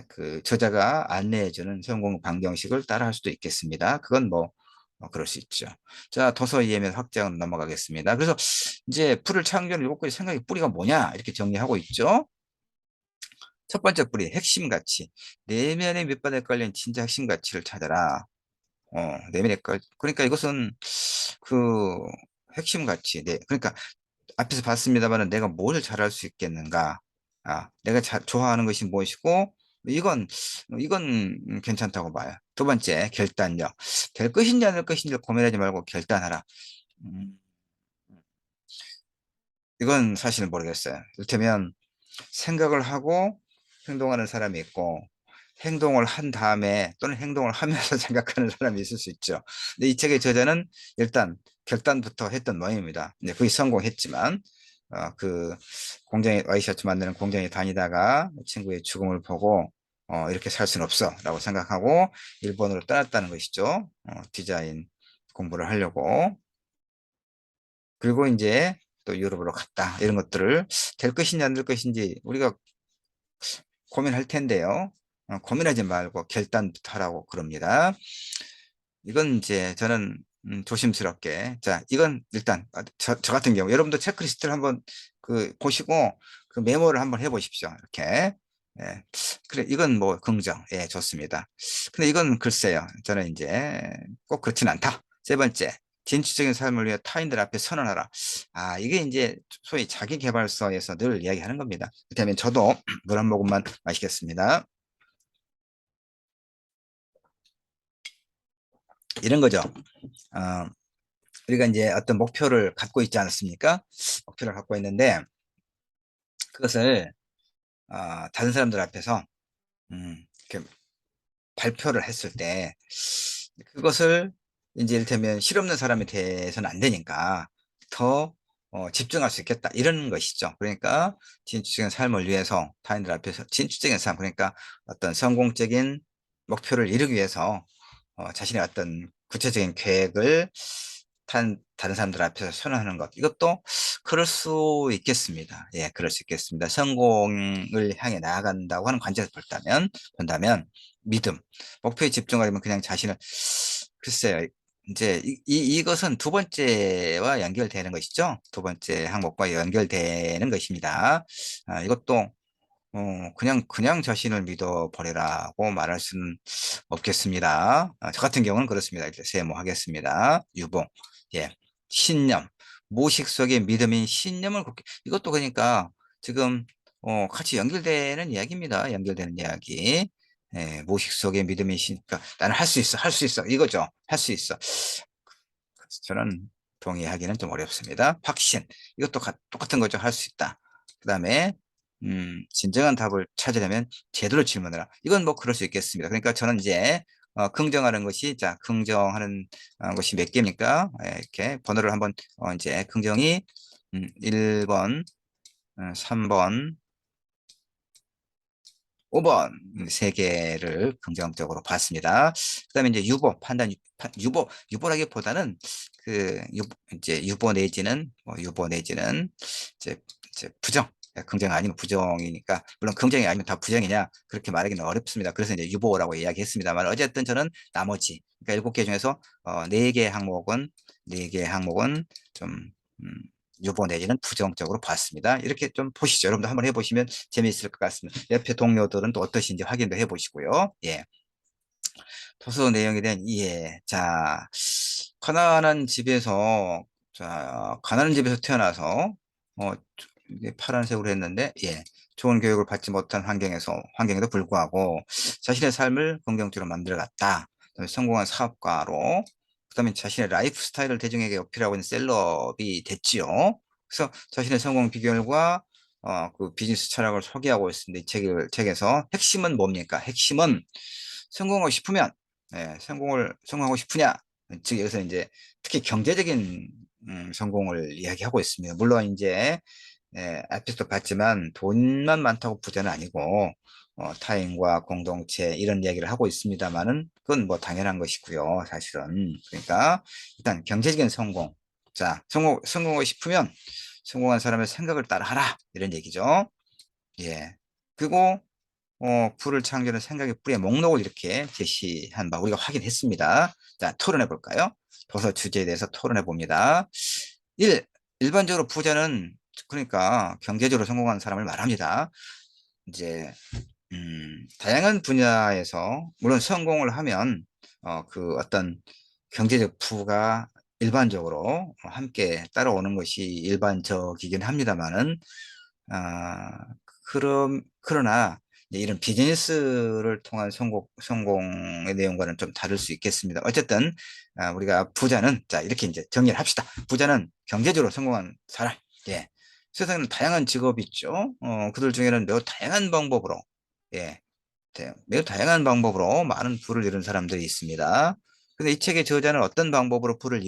그 저자가 안내해주는 성공 방정식을 따라할 수도 있겠습니다. 그건 뭐 그럴 수 있죠. 자, 도서 이해면 확장으로 넘어가겠습니다. 그래서 이제 풀을 창조하는 일곱 가지 생각의 뿌리가 뭐냐 이렇게 정리하고 있죠. 첫 번째 뿌리, 핵심 가치. 내면의 밑바닥에 깔린 진짜 핵심 가치를 찾아라. 내면의 그러니까 이것은 그 핵심 가치. 네. 그러니까 앞에서 봤습니다만은 내가 뭘 잘할 수 있겠는가? 내가 좋아하는 것이 무엇이고, 이건, 이건 괜찮다고 봐요. 두 번째, 결단력. 될 것인지 안 될 것인지 고민하지 말고 결단하라. 음, 이건 사실 모르겠어요. 이를테면, 생각을 하고 행동하는 사람이 있고, 행동을 한 다음에 또는 행동을 하면서 생각하는 사람이 있을 수 있죠. 근데 이 책의 저자는 일단 결단부터 했던 모양입니다. 이제 거의 성공했지만, 그 공장에, 와이셔츠 만드는 공장에 다니다가 친구의 죽음을 보고, 이렇게 살 수는 없어 라고 생각하고 일본으로 떠났다는 것이죠. 디자인 공부를 하려고. 그리고 이제 또 유럽으로 갔다. 이런 것들을 될 것인지 안 될 것인지 우리가 고민할 텐데요. 고민하지 말고 결단부터 하라고 그럽니다. 이건 이제 저는 조심스럽게. 자, 이건 일단 저 같은 경우 여러분도 체크리스트를 한번 그 보시고 그 메모를 한번 해보십시오. 이렇게. 예. 그래, 이건 뭐 긍정. 예, 좋습니다. 근데 이건 글쎄요. 저는 이제 꼭 그렇진 않다. 세 번째, 진취적인 삶을 위해 타인들 앞에 선언하라. 이게 이제 소위 자기계발서에서 늘 이야기하는 겁니다. 그렇다면 저도 물 한 모금만 마시겠습니다. 이런 거죠. 어, 우리가 이제 어떤 목표를 갖고 있지 않습니까? 목표를 갖고 있는데 그것을 다른 사람들 앞에서 이렇게 발표를 했을 때 그것을 이제 이를테면 실없는 사람이 돼서는 안 되니까 더 집중할 수 있겠다 이런 것이죠. 그러니까 진취적인 삶을 위해서 타인들 앞에서 진취적인 삶 그러니까 어떤 성공적인 목표를 이루기 위해서 자신의 어떤 구체적인 계획을 다른 사람들 앞에서 선언하는 것. 이것도 그럴 수 있겠습니다. 예, 그럴 수 있겠습니다. 성공을 향해 나아간다고 하는 관점에서 본다면, 믿음. 목표에 집중하려면 그냥 자신을, 글쎄요. 이제 이것은 두 번째와 연결되는 것이죠. 두 번째 항목과 연결되는 것입니다. 이것도 그냥 자신을 믿어버리라고 말할 수는 없겠습니다. 저 같은 경우는 그렇습니다. 이제 세모하겠습니다. 유봉. 예. 신념. 무의식 속의 믿음인 신념을 이것도 그러니까 지금, 같이 연결되는 이야기입니다. 연결되는 이야기. 예, 무의식 속의 믿음인 그러니까 나는 할 수 있어, 할 수 있어. 이거죠. 할 수 있어. 그래서 저는 동의하기는 좀 어렵습니다. 확신. 이것도 똑같은 거죠. 할 수 있다. 그 다음에, 진정한 답을 찾으려면 제대로 질문해라. 이건 뭐 그럴 수 있겠습니다. 그러니까 저는 이제, 긍정하는 것이, 자, 긍정하는 것이 몇 개입니까? 이렇게 번호를 한번, 이제 긍정이, 1번, 3번, 5번 세 개를 긍정적으로 봤습니다. 그다음에 이제 유보 판단 유보라기보다는 이제 유보 내지는 유보 내지는 이제 부정 긍정 아니면 부정이니까 물론 긍정이 아니면 다 부정이냐 그렇게 말하기는 어렵습니다. 그래서 이제 유보라고 이야기했습니다만 어쨌든 저는 나머지 그러니까 7개 중에서 네 개 항목은 좀 음, 유보 내지는 부정적으로 봤습니다. 이렇게 좀 보시죠. 여러분도 한번 해보시면 재미있을 것 같습니다. 옆에 동료들은 또 어떠신지 확인도 해보시고요. 예. 도서 내용에 대한 이해. 자, 가난한 집에서 태어나서, 이게 파란색으로 했는데, 예. 좋은 교육을 받지 못한 환경에도 불구하고 자신의 삶을 긍정적으로 만들어갔다. 그다음에 성공한 사업가로, 그다음에 자신의 라이프 스타일을 대중에게 어필하고 있는 셀럽이 됐지요. 그래서 자신의 성공 비결과 그 비즈니스 철학을 소개하고 있습니다. 이 책에서 핵심은 뭡니까? 핵심은 성공하고 싶으면 성공하고 싶으냐? 즉 여기서 이제 특히 경제적인 성공을 이야기하고 있습니다. 물론 이제 앞에서도 봤지만 돈만 많다고 부자는 아니고 타인과 공동체 이런 이야기를 하고 있습니다만은 그건 뭐 당연한 것이고요. 사실은 그러니까 일단 경제적인 성공. 자, 성공하고 싶으면 성공한 사람의 생각을 따라하라 이런 얘기죠. 예. 그리고 불을 창조하는 생각의 뿌리의 목록을 이렇게 제시한 바 우리가 확인했습니다. 자, 토론해 볼까요? 도서 주제에 대해서 토론해 봅니다. 1. 일반적으로 부자는 그러니까 경제적으로 성공한 사람을 말합니다. 이제 다양한 분야에서 물론 성공을 하면 그 어떤 경제적 부가 일반적으로 함께 따라오는 것이 일반적이긴 합니다만은 아, 그러나 이제 이런 비즈니스를 통한 성공의 내용과는 좀 다를 수 있겠습니다. 어쨌든 우리가 부자는 자 이렇게 이제 정리를 합시다. 부자는 경제적으로 성공한 사람. 예. 세상에는 다양한 직업이 있죠. 그들 중에는 매우 다양한 방법으로 예, 매우 다양한 방법으로 많은 부를 이룬 사람들이 있습니다. 근데 이 책의 저자는 어떤 방법으로 부를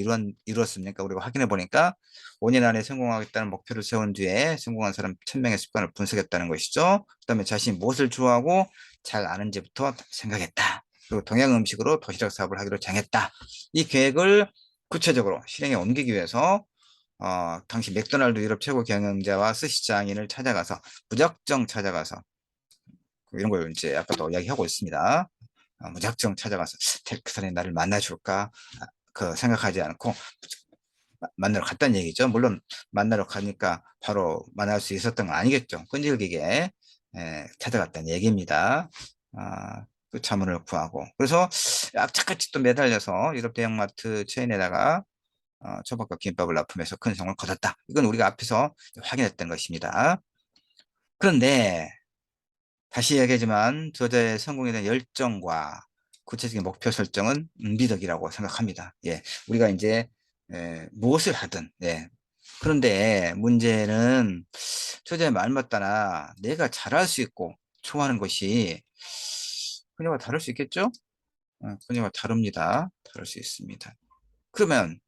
이루었습니까? 우리가 확인해 보니까 5년 안에 성공하겠다는 목표를 세운 뒤에 성공한 사람 1000명의 습관을 분석했다는 것이죠. 그다음에 자신이 무엇을 좋아하고 잘 아는지부터 생각했다. 그리고 동양 음식으로 도시락 사업을 하기로 정했다. 이 계획을 구체적으로 실행에 옮기기 위해서 당시 맥도날드 유럽 최고 경영자와 스시장인을 찾아가서 무작정 찾아가서 이런 걸 이제 아까도 이야기하고 있습니다. 무작정 찾아가서 그 사람이 나를 만나줄까? 그 생각하지 않고 만나러 갔다는 얘기죠. 물론 만나러 가니까 바로 만날 수 있었던 건 아니겠죠. 끈질기게 찾아갔다는 얘기입니다. 그 자문을 구하고 그래서 악착같이 또 매달려서 유럽 대형마트 체인에다가 초밥과 김밥을 납품해서 큰 성을 거뒀다. 이건 우리가 앞에서 확인했던 것입니다. 그런데 다시 이야기하지만 저자의 성공에 대한 열정과 구체적인 목표 설정은 미덕이라고 생각합니다. 예, 우리가 이제 무엇을 하든 그런데 문제는 저자의 말 맞다나 내가 잘할 수 있고 좋아하는 것이 그녀와 다를 수 있겠죠? 그녀와 다릅니다. 다를 수 있습니다. 그러면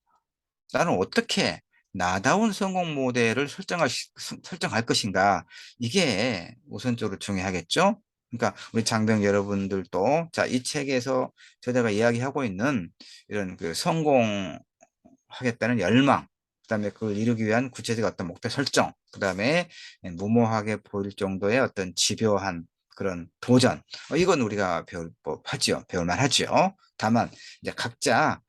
나는 어떻게 나다운 성공 모델을 설정할 것인가? 이게 우선적으로 중요하겠죠? 그러니까 우리 장병 여러분들도 자, 이 책에서 저자가 이야기하고 있는 이런 그 성공하겠다는 열망, 그다음에 그걸 이루기 위한 구체적 어떤 목표 설정, 그다음에 무모하게 보일 정도의 어떤 집요한 그런 도전. 이건 우리가 배울 법하지요. 배울 만하지요. 다만 이제 각자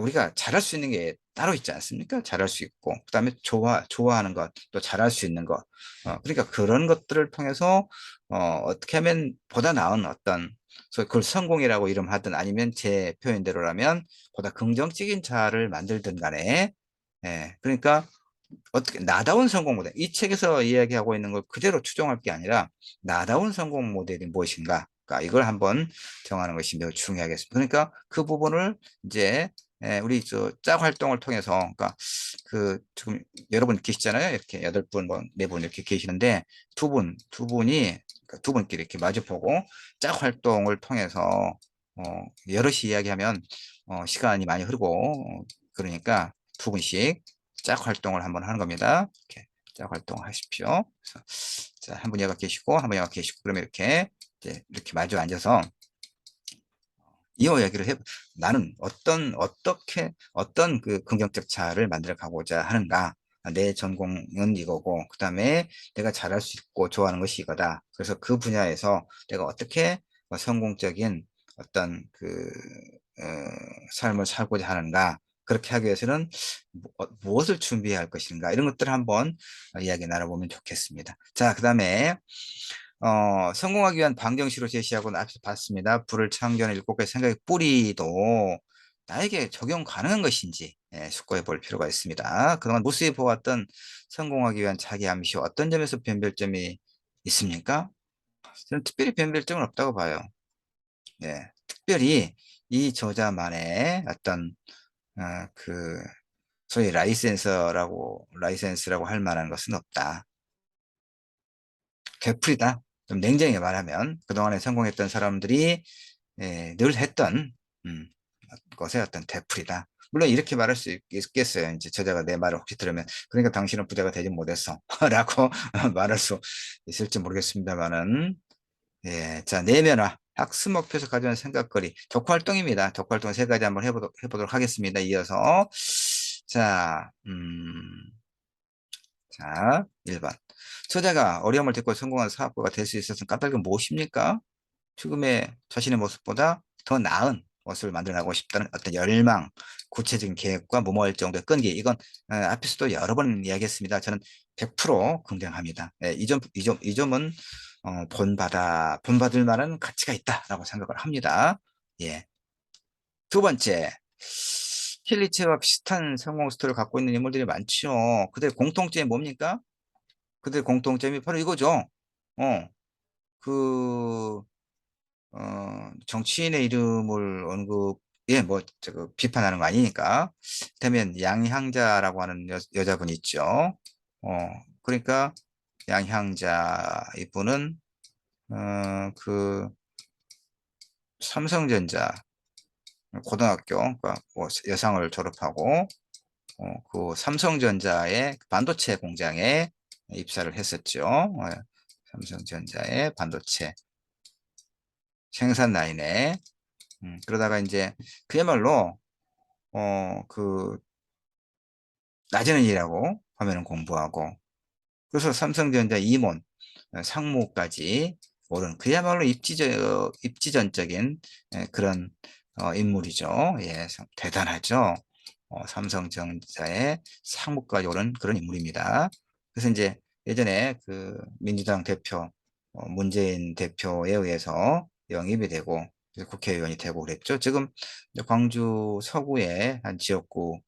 우리가 잘할 수 있는 게 따로 있지 않습니까? 잘할 수 있고, 그다음에 좋아하는 것, 또 잘할 수 있는 것. 그러니까 그런 것들을 통해서 어떻게 하면 보다 나은 어떤 그걸 성공이라고 이름하든 아니면 제 표현대로라면 보다 긍정적인 자아를 만들든 간에 그러니까 어떻게 나다운 성공 모델 이 책에서 이야기하고 있는 걸 그대로 추종할 게 아니라 나다운 성공 모델이 무엇인가 그러니까 이걸 한번 정하는 것이 매우 중요하겠습니다. 그러니까 그 부분을 이제 우리 저 짝 활동을 통해서 그러니까 그 지금 여러분 계시잖아요. 이렇게 8분 뭐 4분 이렇게 계시는데 두 분이 그러니까 두 분끼리 이렇게 마주보고 짝 활동을 통해서 여럿이 이야기하면 시간이 많이 흐르고 그러니까 두 분씩 짝 활동을 한번 하는 겁니다. 이렇게 짝 활동하십시오. 그래서 자, 한 분이 여가 계시고 한 분이 여가 계시고 그러면 이렇게 이제 이렇게 마주 앉아서 이야기를 해. 나는 어떤 그 긍정적 자아를 만들어 가고자 하는가. 내 전공은 이거고, 그 다음에 내가 잘할 수 있고 좋아하는 것이 이거다. 그래서 그 분야에서 내가 어떻게 성공적인 어떤 그 어, 삶을 살고자 하는가. 그렇게 하기 위해서는 무엇을 준비해야 할 것인가. 이런 것들을 한번 이야기 나눠보면 좋겠습니다. 자, 그 다음에 성공하기 위한 방정식으로 제시하고 앞서 봤습니다. 불을 창조하는 7가지 생각의 뿌리도 나에게 적용 가능한 것인지 숙고해 볼 필요가 있습니다. 그동안 무수히 보았던 성공하기 위한 자기 암시 어떤 점에서 변별점이 있습니까? 저는 특별히 변별점은 없다고 봐요. 특별히 이 저자만의 어떤 그 소위 라이센스라고 할 만한 것은 없다. 되풀이다. 좀 냉정히 말하면 그동안에 성공했던 사람들이 늘 했던 음, 것의 어떤 되풀이다. 물론 이렇게 말할 수 있겠어요. 이제 저자가 내 말을 혹시 들으면 그러니까 당신은 부자가 되지 못했어 라고 말할 수 있을지 모르겠습니다만은 자 내면화 학습 목표에서 가져온 생각거리 독활동입니다. 독활동 3가지 한번 해보도록 하겠습니다. 이어서 자, 자 1번 저자가 어려움을 딛고 성공한 사업가가 될 수 있었던 까닭은 무엇입니까? 지금의 자신의 모습보다 더 나은 모습을 만들어가고 싶다는 어떤 열망, 구체적인 계획과 무모할 정도의 끈기. 이건 앞에서도 여러 번 이야기했습니다. 저는 100% 긍정합니다. 이 점은 본받을 만한 가치가 있다라고 생각을 합니다. 예. 두 번째, 킬리치와 비슷한 성공 스토리를 갖고 있는 인물들이 많죠. 그들의 공통점이 뭡니까? 그들의 공통점이 바로 이거죠. 어, 그, 정치인의 이름을 예, 뭐, 비판하는 거 아니니까. 그다음에 양향자라고 하는 여자분 있죠. 그러니까 양향자 이분은, 그, 삼성전자 고등학교, 그러니까 뭐 여상을 졸업하고, 그 삼성전자의 반도체 공장에 입사를 했었죠. 삼성전자의 반도체 생산 라인에. 그러다가 이제 그야말로, 그, 낮에는 일하고, 밤에는 공부하고, 그래서 삼성전자 임원, 상무까지 오른 그야말로 입지전적인 그런 인물이죠. 예, 대단하죠. 삼성전자의 상무까지 오른 그런 인물입니다. 그래서 이제 예전에 그 민주당 대표, 문재인 대표에 의해서 영입이 되고 그래서 국회의원이 되고 그랬죠. 지금 이제 광주 서구의 한 지역구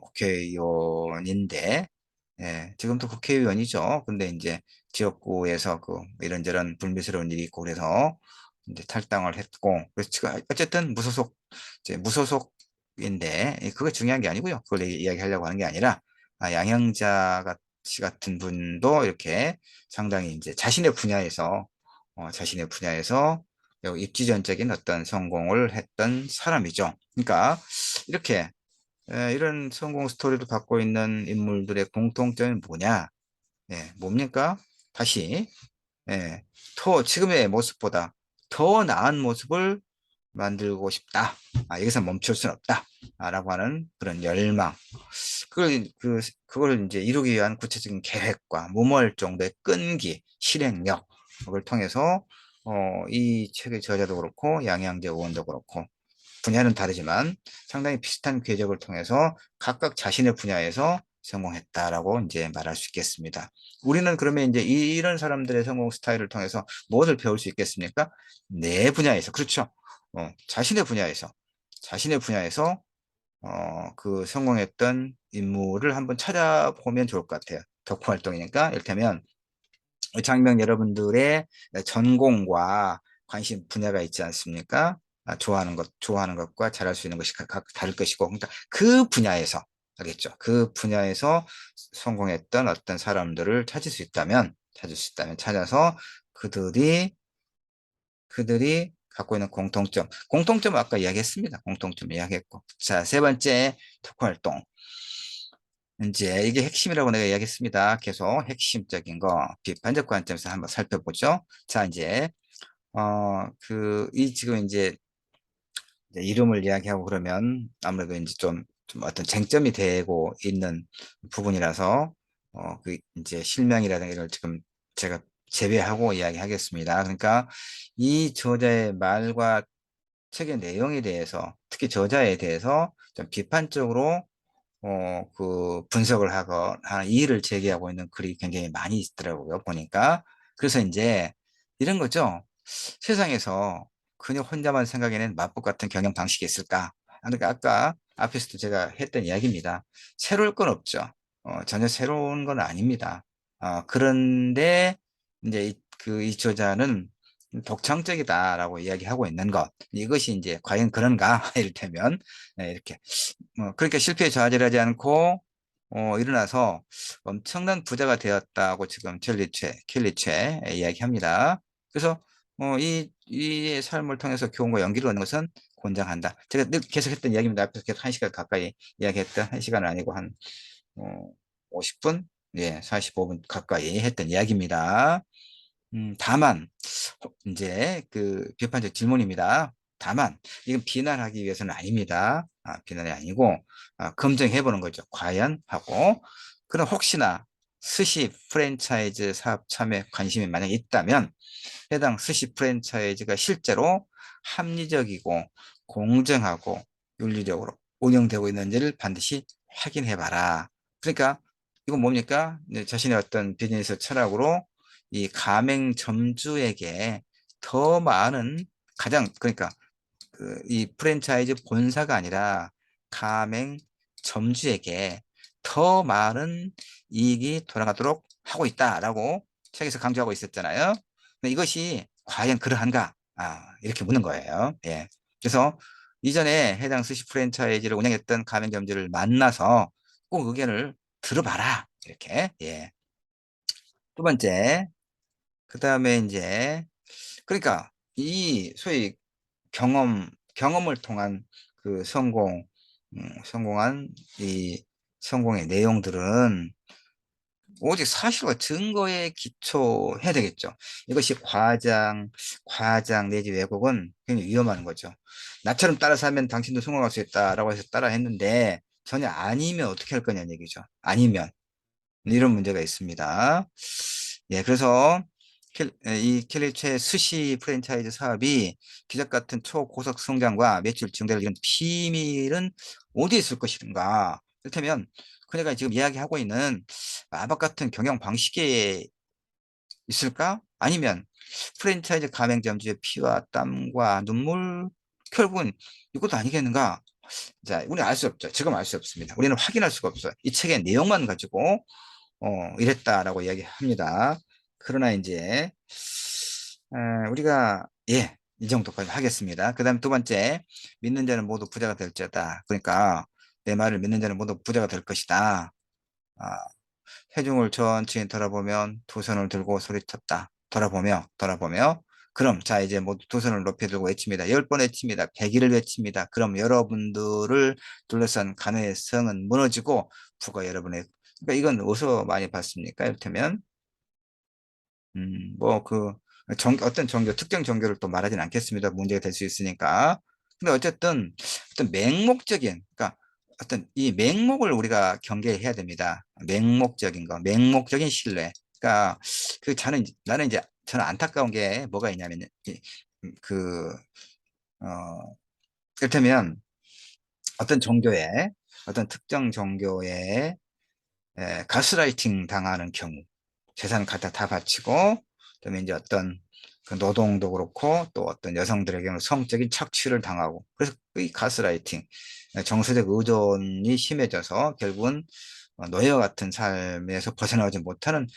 국회의원인데, 예, 지금도 국회의원이죠. 근데 이제 지역구에서 그 이런저런 불미스러운 일이 있고 그래서 이제 탈당을 했고, 그래서 지금 어쨌든 이제 무소속인데, 그게 중요한 게 아니고요. 그걸 이야기하려고 하는 게 아니라, 씨 같은 분도 이렇게 상당히 이제 자신의 분야에서 입지전적인 어떤 성공을 했던 사람이죠. 그러니까 이렇게 이런 성공 스토리를 갖고 있는 인물들의 공통점이 뭐냐? 뭡니까? 다시, 예, 지금의 모습보다 더 나은 모습을 만들고 싶다. 여기서 멈출 수는 없다. 라고 하는 그런 열망. 그걸 이제 이루기 위한 구체적인 계획과 무모할 정도의 끈기, 실행력을 통해서, 이 책의 저자도 그렇고, 양양재 의원도 그렇고, 분야는 다르지만 상당히 비슷한 궤적을 통해서 각각 자신의 분야에서 성공했다라고 이제 말할 수 있겠습니다. 우리는 그러면 이제 이런 사람들의 성공 스타일을 통해서 무엇을 배울 수 있겠습니까? 내 분야에서, 그렇죠. 자신의 분야에서, 그 성공했던 인물을 한번 찾아보면 좋을 것 같아요. 덕후 활동이니까. 이를테면, 장명 여러분들의 전공과 관심 분야가 있지 않습니까? 좋아하는 것과 잘할 수 있는 것이 각각 다를 것이고, 그러니까 그 분야에서, 알겠죠? 그 분야에서 성공했던 어떤 사람들을 찾아서 그들이, 갖고 있는 공통점 아까 이야기했습니다. 공통점 이야기했고. 자, 세 번째, 토크 활동. 이제 이게 핵심이라고 내가 이야기했습니다. 계속 핵심적인 거, 비판적 관점에서 한번 살펴보죠. 자, 이제, 지금 이제 이름을 이야기하고 그러면 아무래도 이제 좀 어떤 쟁점이 되고 있는 부분이라서, 이제 실명이라든가 이걸 지금 제가 제외하고 이야기하겠습니다. 그러니까 이 저자의 말과 책의 내용에 대해서, 특히 저자에 대해서 좀 비판적으로 분석을 하는 이의를 제기하고 있는 글이 굉장히 많이 있더라고요, 보니까. 그래서 이제 이런 거죠. 세상에서 그녀 혼자만 생각해낸 마법 같은 경영 방식이 있을까? 그러니까 아까 앞에서도 제가 했던 이야기입니다. 새로울 건 없죠. 전혀 새로운 건 아닙니다. 그런데 이제 이 저자는 독창적이다라고 이야기하고 있는 것. 이것이 이제 과연 그런가? 이를테면, 네, 이렇게. 그러니까 실패에 좌절하지 않고 일어나서 엄청난 부자가 되었다고 지금 켈리체 이야기합니다. 그래서 이 삶을 통해서 교훈과 연기를 얻는 것은 권장한다. 제가 늘 계속했던 이야기입니다. 앞에서 계속 1시간 가까이 이야기했던 1시간은 아니고 한 어, 50분, 예, 45분 가까이 했던 이야기입니다. 다만 이제 그 비판적 질문입니다. 다만 이건 비난하기 위해서는 아닙니다. 비난이 아니고 검증해 보는 거죠. 과연 하고 그럼 혹시나 스시 프랜차이즈 사업 참여 관심이 만약 있다면 해당 스시 프랜차이즈가 실제로 합리적이고 공정하고 윤리적으로 운영되고 있는지를 반드시 확인해 봐라. 그러니까 이건 뭡니까? 자신의 어떤 비즈니스 철학으로 이 가맹점주에게 더 많은 그러니까 이 프랜차이즈 본사가 아니라 가맹점주에게 더 많은 이익이 돌아가도록 하고 있다라고 책에서 강조하고 있었잖아요. 근데 이것이 과연 그러한가? 이렇게 묻는 거예요. 예. 그래서 이전에 해당 스시 프랜차이즈를 운영했던 가맹점주를 만나서 꼭 의견을 들어봐라. 이렇게. 예. 두 번째, 그 다음에 이제, 그러니까 이 소위 경험을 통한 그 성공한 이 성공의 내용들은 오직 사실과 증거에 기초해야 되겠죠. 이것이 과장 내지 왜곡은 굉장히 위험한 거죠. 나처럼 따라서 하면 당신도 성공할 수 있다라고 해서 따라 했는데 전혀 아니면 어떻게 할 거냐는 얘기죠. 아니면. 이런 문제가 있습니다. 예, 그래서 이 캘리체의 스시 프랜차이즈 사업이 기적 같은 초고속 성장과 매출 증대를 이룬 비밀은 어디에 있을 것인가? 그렇다면 그녀가 지금 이야기하고 있는 아박 같은 경영 방식에 있을까? 아니면 프랜차이즈 가맹점주의 피와 땀과 눈물 결국은 이것도 아니겠는가? 자, 우리는 알 수 없죠. 지금 알 수 없습니다. 우리는 확인할 수가 없어요. 이 책의 내용만 가지고 이랬다라고 이야기합니다. 그러나 이제 우리가 이 정도까지 하겠습니다. 그 다음 두 번째, 믿는 자는 모두 부자가 될 자다. 그러니까 내 말을 믿는 자는 모두 부자가 될 것이다. 아, 회중을 천천히 돌아보면 두 손을 들고 소리쳤다. 돌아보며 그럼 자 이제 모두 두 손을 높이 들고 외칩니다. 10번 외칩니다. 100일을 외칩니다. 그럼 여러분들을 둘러싼 간의 성은 무너지고 부가 여러분의 그러니까 이건 어디서 많이 봤습니까? 이를테면 뭐 어떤 종교 특정 종교를 또 말하진 않겠습니다. 문제가 될 수 있으니까. 근데 어쨌든 어떤 맹목적인 그러니까 어떤 이 맹목을 우리가 경계해야 됩니다. 맹목적인 신뢰. 그러니까 나는 이제 저는 안타까운 게 뭐가 있냐면 그 이를테면 어떤 종교에 어떤 특정 종교에 가스라이팅 당하는 경우 재산 갖다 다 바치고 그다음에 이제 어떤 그 노동도 그렇고 또 어떤 여성들의 경우 성적인 착취를 당하고 그래서 이 가스라이팅 정서적 의존이 심해져서 결국은 노예와 같은 삶에서 벗어나지 못하는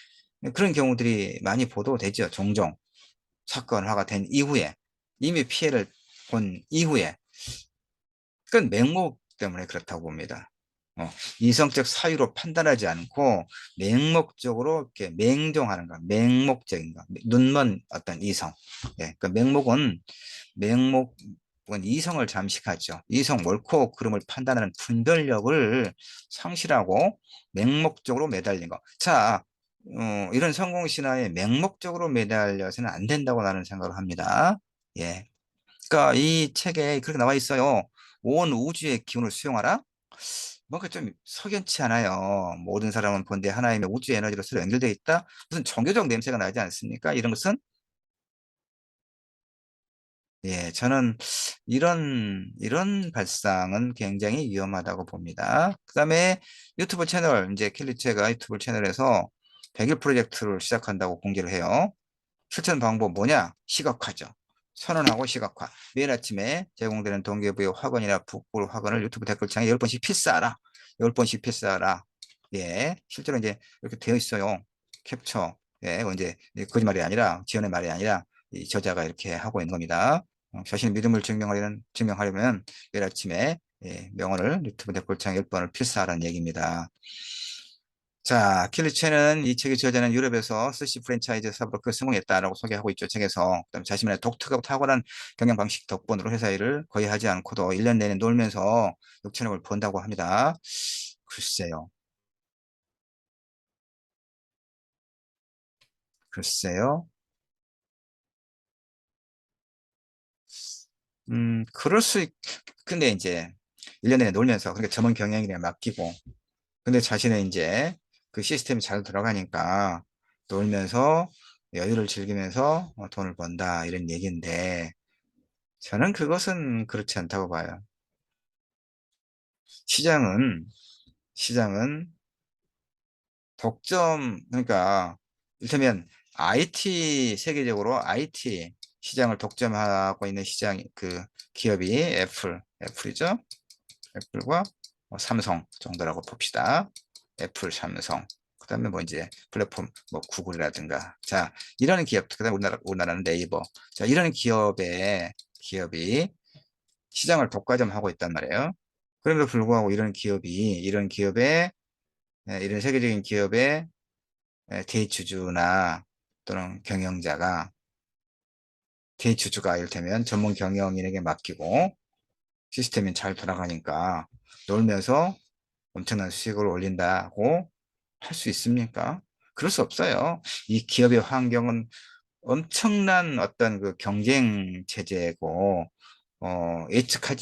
그런 경우들이 많이 보도되죠. 종종 사건화가 된 이후에 이미 피해를 본 이후에 그건 맹목 때문에 그렇다고 봅니다. 이성적 사유로 판단하지 않고 맹목적으로 이렇게 맹종하는 거, 맹목적인 거, 눈먼 어떤 이성. 예, 그 맹목은 이성을 잠식하죠. 이성 옳고 그름을 판단하는 분별력을 상실하고 맹목적으로 매달린 거. 자, 이런 성공 신화에 맹목적으로 매달려서는 안 된다고 나는 생각을 합니다. 예. 그러니까 이 책에 그렇게 나와 있어요. 온 우주의 기운을 수용하라. 뭔가 좀 석연치 않아요. 모든 사람은 본데 하나님의 우주 에너지로 서로 연결되어 있다. 무슨 종교적 냄새가 나지 않습니까? 이런 것은 저는 이런 발상은 굉장히 위험하다고 봅니다. 그다음에 유튜브 채널 이제 켈리체가 유튜브 채널에서 100일 프로젝트를 시작한다고 공개를 해요. 실천 방법 뭐냐? 시각화죠. 선언하고 시각화. 매일 아침에 제공되는 동기부여 확언이나 북부 확언을 유튜브 댓글창에 10번씩 필사하라. 10번씩 필사하라. 예. 실제로 이제 이렇게 되어 있어요. 캡처. 예. 언제 거짓말이 아니라 지연의 말이 아니라 이 저자가 이렇게 하고 있는 겁니다. 자신의 믿음을 증명하려면 매일 아침에 명언을 유튜브 댓글창에 10번을 필사하라는 얘기입니다. 자, 킬리체는 이 책의 저자는 유럽에서 스시 프랜차이즈 사업으로 성공했다라고 소개하고 있죠. 책에서. 그다음 자신만의 독특하고 탁월한 경영 방식 덕분으로 회사 일을 거의 하지 않고도 1년 내내 놀면서 6천억을 번다고 합니다. 글쎄요. 글쎄요. 근데 이제 1년 내내 놀면서, 그러니까 전문 경영인에 맡기고, 근데 자신은 이제 그 시스템이 잘 들어가니까 놀면서 여유를 즐기면서 돈을 번다, 이런 얘기인데, 저는 그것은 그렇지 않다고 봐요. 시장은, 시장은 그러니까, 이를테면 세계적으로 IT 시장을 독점하고 있는 그 기업이 애플이죠. 애플과 삼성 정도라고 봅시다. 애플, 삼성. 그 다음에 뭐 이제 플랫폼, 뭐 구글이라든가. 자, 이런 기업, 그 다음에 우리나라는 네이버. 자, 이런 기업이 시장을 독과점하고 있단 말이에요. 그럼에도 불구하고 이런 기업의, 이런 세계적인 기업의 대주주나 또는 대주주가 이를테면 전문 경영인에게 맡기고 시스템이 잘 돌아가니까 놀면서 엄청난 수익을 올린다고 할 수 있습니까? 그럴 수 없어요. 이 기업의 환경은 엄청난 어떤 그 경쟁 체제고, 예측할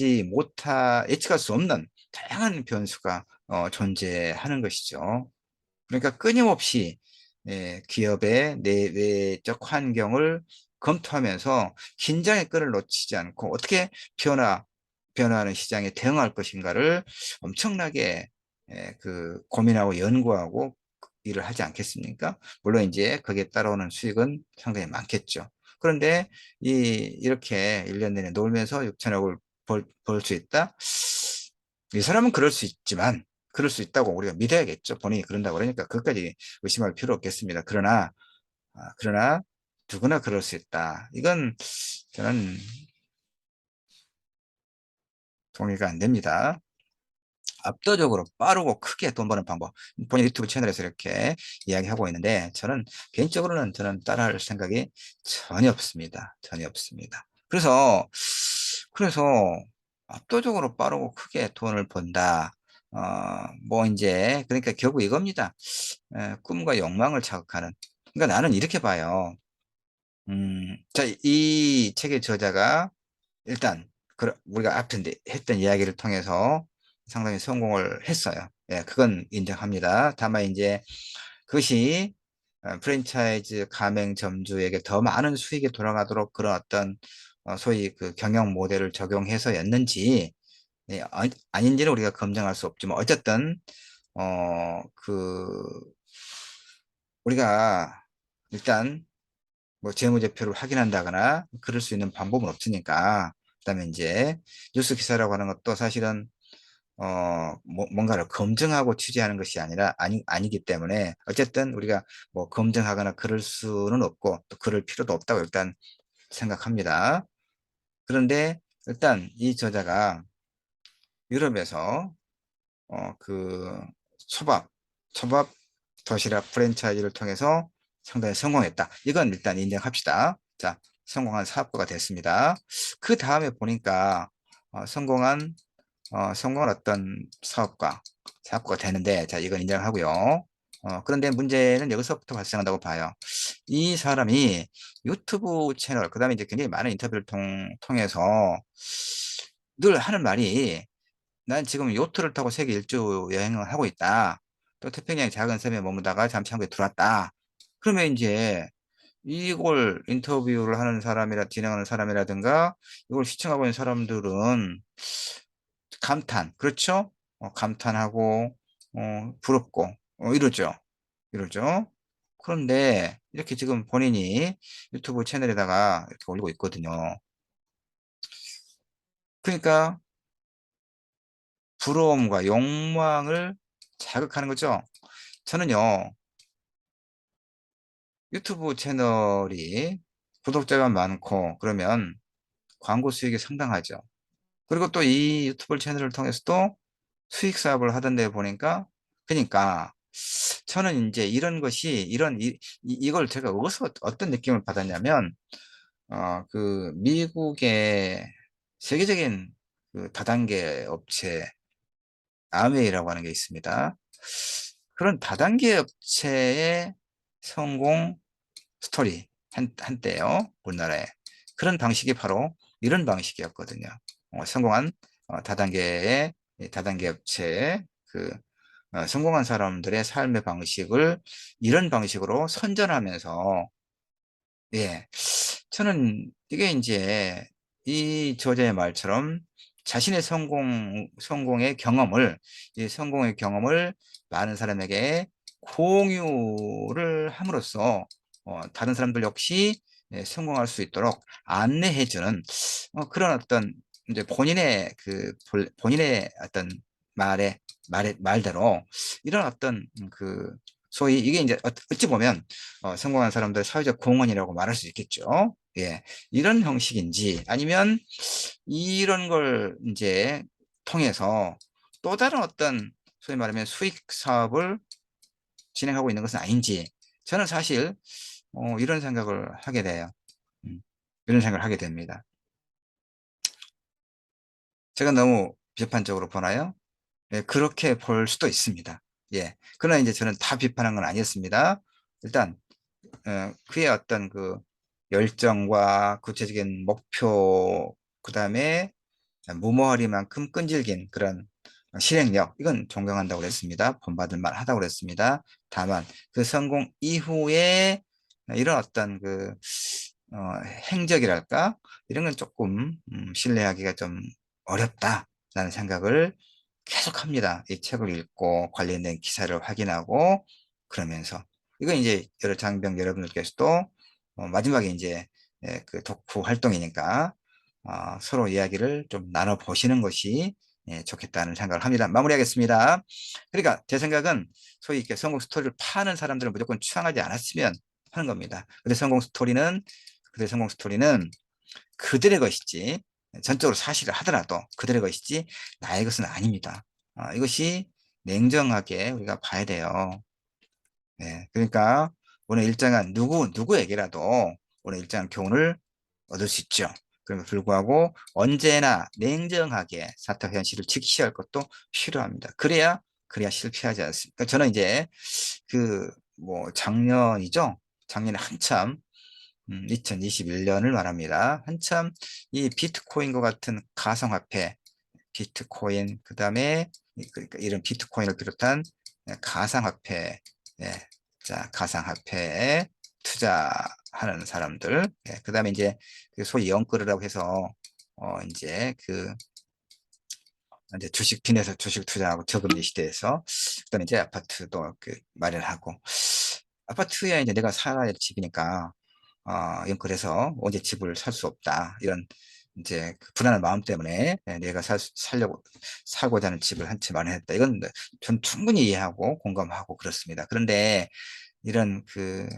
수 없는 다양한 변수가 존재하는 것이죠. 그러니까 끊임없이 기업의 내외적 환경을 검토하면서 긴장의 끈을 놓치지 않고 어떻게 변화하는 시장에 대응할 것인가를 엄청나게 고민하고 연구하고 일을 하지 않겠습니까? 물론 이제 거기에 따라오는 수익은 상당히 많겠죠. 그런데 이렇게 1년 내내 놀면서 6천억을 벌 수 있다? 이 사람은 그럴 수 있다고 우리가 믿어야겠죠. 본인이 그런다고 그러니까 그것까지 의심할 필요 없겠습니다. 그러나 누구나 그럴 수 있다. 이건 저는 동의가 안 됩니다. 압도적으로 빠르고 크게 돈 버는 방법. 본인 유튜브 채널에서 이렇게 이야기하고 있는데 저는 따라할 생각이 전혀 없습니다. 전혀 없습니다. 그래서 압도적으로 빠르고 크게 돈을 번다. 뭐 이제 그러니까 결국 이겁니다. 꿈과 욕망을 자극하는. 그러니까 나는 이렇게 봐요. 자, 이 책의 저자가 일단 우리가 앞에 했던 이야기를 통해서 상당히 성공을 했어요. 예, 그건 인정합니다. 다만 이제 그것이 프랜차이즈 가맹점주에게 더 많은 수익이 돌아가도록 그런 어떤 소위 그 경영 모델을 적용해서였는지 아닌지는 우리가 검증할 수 없지만 어쨌든 그 우리가 일단 뭐 재무제표를 확인한다거나 그럴 수 있는 방법은 없으니까 그다음에 이제 뉴스 기사라고 하는 것도 사실은 뭔가를 검증하고 취재하는 것이 아니기 때문에 어쨌든 우리가 뭐 검증하거나 그럴 수는 없고 또 그럴 필요도 없다고 일단 생각합니다. 그런데 일단 이 저자가 유럽에서 그 초밥, 초밥 도시락 프랜차이즈를 통해서 상당히 성공했다. 이건 일단 인정합시다. 자, 성공한 사업가가 됐습니다. 그 다음에 보니까 성공한 어떤 사업가가 되는데, 자, 이건 인정하고요. 그런데 문제는 여기서부터 발생한다고 봐요. 이 사람이 유튜브 채널, 그 다음에 이제 굉장히 많은 인터뷰를 통해서 늘 하는 말이 난 지금 요트를 타고 세계 일주 여행을 하고 있다. 또 태평양 작은 섬에 머무다가 잠시 한국에 들어왔다. 그러면 이제 이걸 인터뷰를 진행하는 사람이라든가 이걸 시청하고 있는 사람들은 그렇죠? 감탄하고, 부럽고, 이러죠. 그런데 이렇게 지금 본인이 유튜브 채널에다가 이렇게 올리고 있거든요. 그러니까 부러움과 욕망을 자극하는 거죠. 저는요, 유튜브 채널이 구독자가 많고, 그러면 광고 수익이 상당하죠. 그리고 또 이 유튜브 채널을 통해서 또 수익 사업을 하던 데 보니까, 그러니까, 저는 이제 이걸 제가 어떤 느낌을 받았냐면, 미국의 세계적인 그 다단계 업체, 아메이라고 하는 게 있습니다. 그런 다단계 업체의 성공 스토리 한때요, 우리나라에. 그런 방식이 바로 이런 방식이었거든요. 성공한 다단계 업체의 성공한 사람들의 삶의 방식을 이런 방식으로 선전하면서, 예, 저는 이게 이제 이 저자의 말처럼 자신의 성공의 경험을 많은 사람에게 공유를 함으로써 다른 사람들 역시 성공할 수 있도록 안내해주는 그런 어떤 이제 본인의 어떤 말대로 이런 어떤 그 소위 이게 이제 어찌 보면 성공한 사람들 사회적 공헌이라고 말할 수 있겠죠. 예, 이런 형식인지 아니면 이런 걸 이제 통해서 또 다른 어떤 소위 말하면 수익 사업을 진행하고 있는 것은 아닌지 저는 사실 이런 생각을 하게 돼요. 음, 이런 생각을 하게 됩니다. 제가 너무 비판적으로 보나요? 예, 그렇게 볼 수도 있습니다. 예. 그러나 이제 저는 다 비판한 건 아니었습니다. 일단, 그의 어떤 그 열정과 구체적인 목표, 그 다음에 무모하리만큼 끈질긴 그런 실행력, 이건 존경한다고 그랬습니다. 본받을 만하다고 그랬습니다. 다만, 그 성공 이후에 이런 어떤 행적이랄까? 이런 건 조금, 신뢰하기가 좀 어렵다라는 생각을 계속 합니다. 이 책을 읽고 관련된 기사를 확인하고 그러면서. 이건 이제 여러 장병 여러분들께서도 마지막에 이제 그 독후 활동이니까 서로 이야기를 좀 나눠보시는 것이 좋겠다는 생각을 합니다. 마무리하겠습니다. 그러니까 제 생각은 소위 이렇게 성공 스토리를 파는 사람들은 무조건 추앙하지 않았으면 하는 겁니다. 그들의 성공 스토리는 그들의 것이지, 전적으로 사실을 하더라도 그들의 것이지, 나의 것은 아닙니다. 이것이 냉정하게 우리가 봐야 돼요. 네, 그러니까 오늘 일정한 누구에게라도 오늘 일정한 교훈을 얻을 수 있죠. 그럼에도 불구하고 언제나 냉정하게 사회 현실을 직시할 것도 필요합니다. 그래야 실패하지 않습니까? 저는 이제 뭐 작년이죠. 작년에 한참 2021년을 말합니다. 한참 이 비트코인과 같은 가상화폐, 비트코인, 그 다음에 그러니까 이런 비트코인을 비롯한 가상화폐, 예, 자, 가상화폐에 투자하는 사람들, 예, 그 다음에 이제 그 소위 영끌이라고 해서, 이제 이제 주식 빚내서 주식 투자하고 저금리 시대에서, 그 다음에 이제 아파트도 마련하고, 아파트에 이제 내가 살아야 할 집이니까, 그래서 언제 집을 살 수 없다. 이런 이제 그 불안한 마음 때문에 내가 살고자 하는 집을 한 채 마련했다. 이건 전 충분히 이해하고 공감하고 그렇습니다. 그런데 이런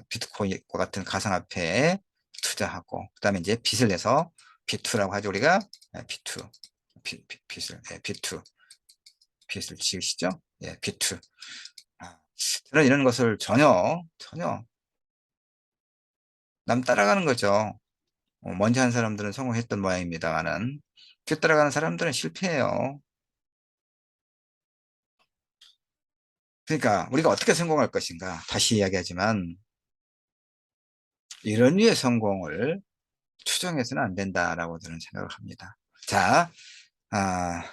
비트코인과 같은 가상화폐에 투자하고, 그다음에 이제 빚을 내서 비투라고 하죠. 우리가 비투, 비투, 빚을 지으시죠? 예, 비투. 저는 이런 것을 전혀 남 따라가는 거죠. 먼저 한 사람들은 성공했던 모양입니다만은 뒤 따라가는 사람들은 실패해요. 그러니까 우리가 어떻게 성공할 것인가 다시 이야기하지만 이런 류의 성공을 추정해서는 안 된다라고 저는 생각을 합니다. 자,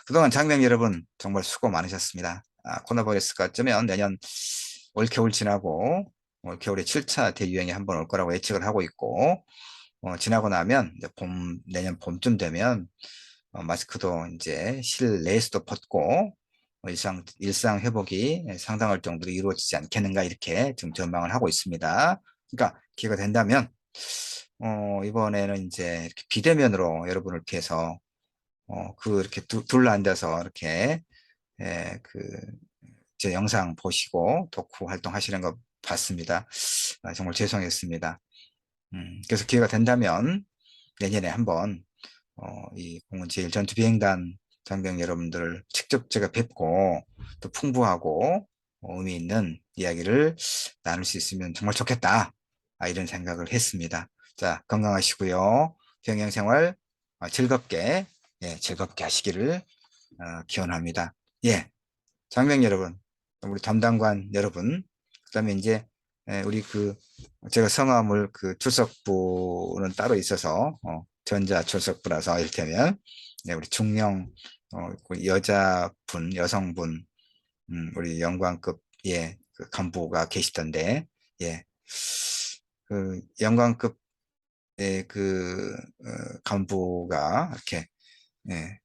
그동안 장병 여러분 정말 수고 많으셨습니다. 코로나 바이러스가 어쩌면 내년 올겨울 지나고 올겨울에 7차 대유행이 한번 올 거라고 예측을 하고 있고 지나고 나면 이제 내년 봄쯤 되면 마스크도 이제 실내에서도 벗고 일상 회복이 상당할 정도로 이루어지지 않겠는가 이렇게 지금 전망을 하고 있습니다. 그러니까 기회가 된다면 이번에는 이제 이렇게 비대면으로 여러분을 피해서 이렇게 둘러 앉아서 이렇게 제 영상 보시고 독후 활동하시는 거 봤습니다. 정말 죄송했습니다. 그래서 기회가 된다면 내년에 한번 이 공군 제일 전투비행단 장병 여러분들을 직접 제가 뵙고 또 풍부하고 의미 있는 이야기를 나눌 수 있으면 정말 좋겠다. 이런 생각을 했습니다. 자, 건강하시고요. 병영 생활 즐겁게, 예, 즐겁게 하시기를 기원합니다. 예, 장병 여러분, 우리 담당관 여러분, 그다음에 이제 우리 제가 성함을 출석부는 따로 있어서 전자 출석부라서 이를테면 네, 우리 중령 그 여성분 우리 영광급 예, 간부가 계시던데 예, 영광급의 간부가 이렇게 예,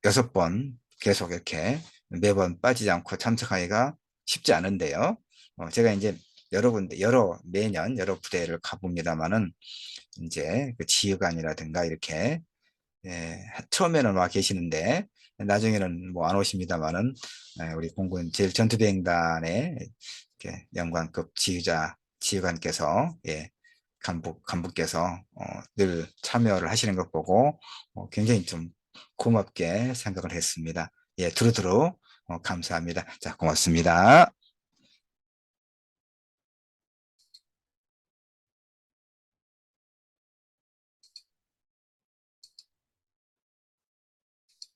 6번 계속 이렇게 매번 빠지지 않고 참석하기가 쉽지 않은데요. 제가 이제 여러 군데, 매년 여러 부대를 가봅니다만은, 이제 그 지휘관이라든가 이렇게, 예, 처음에는 와 계시는데, 나중에는 뭐 안 오십니다만은, 우리 공군 제일전투비행단의 이렇게 영관급 지휘관께서, 예, 간부께서, 늘 참여를 하시는 것 보고, 굉장히 좀 고맙게 생각을 했습니다. 예, 두루두루, 감사합니다. 자, 고맙습니다.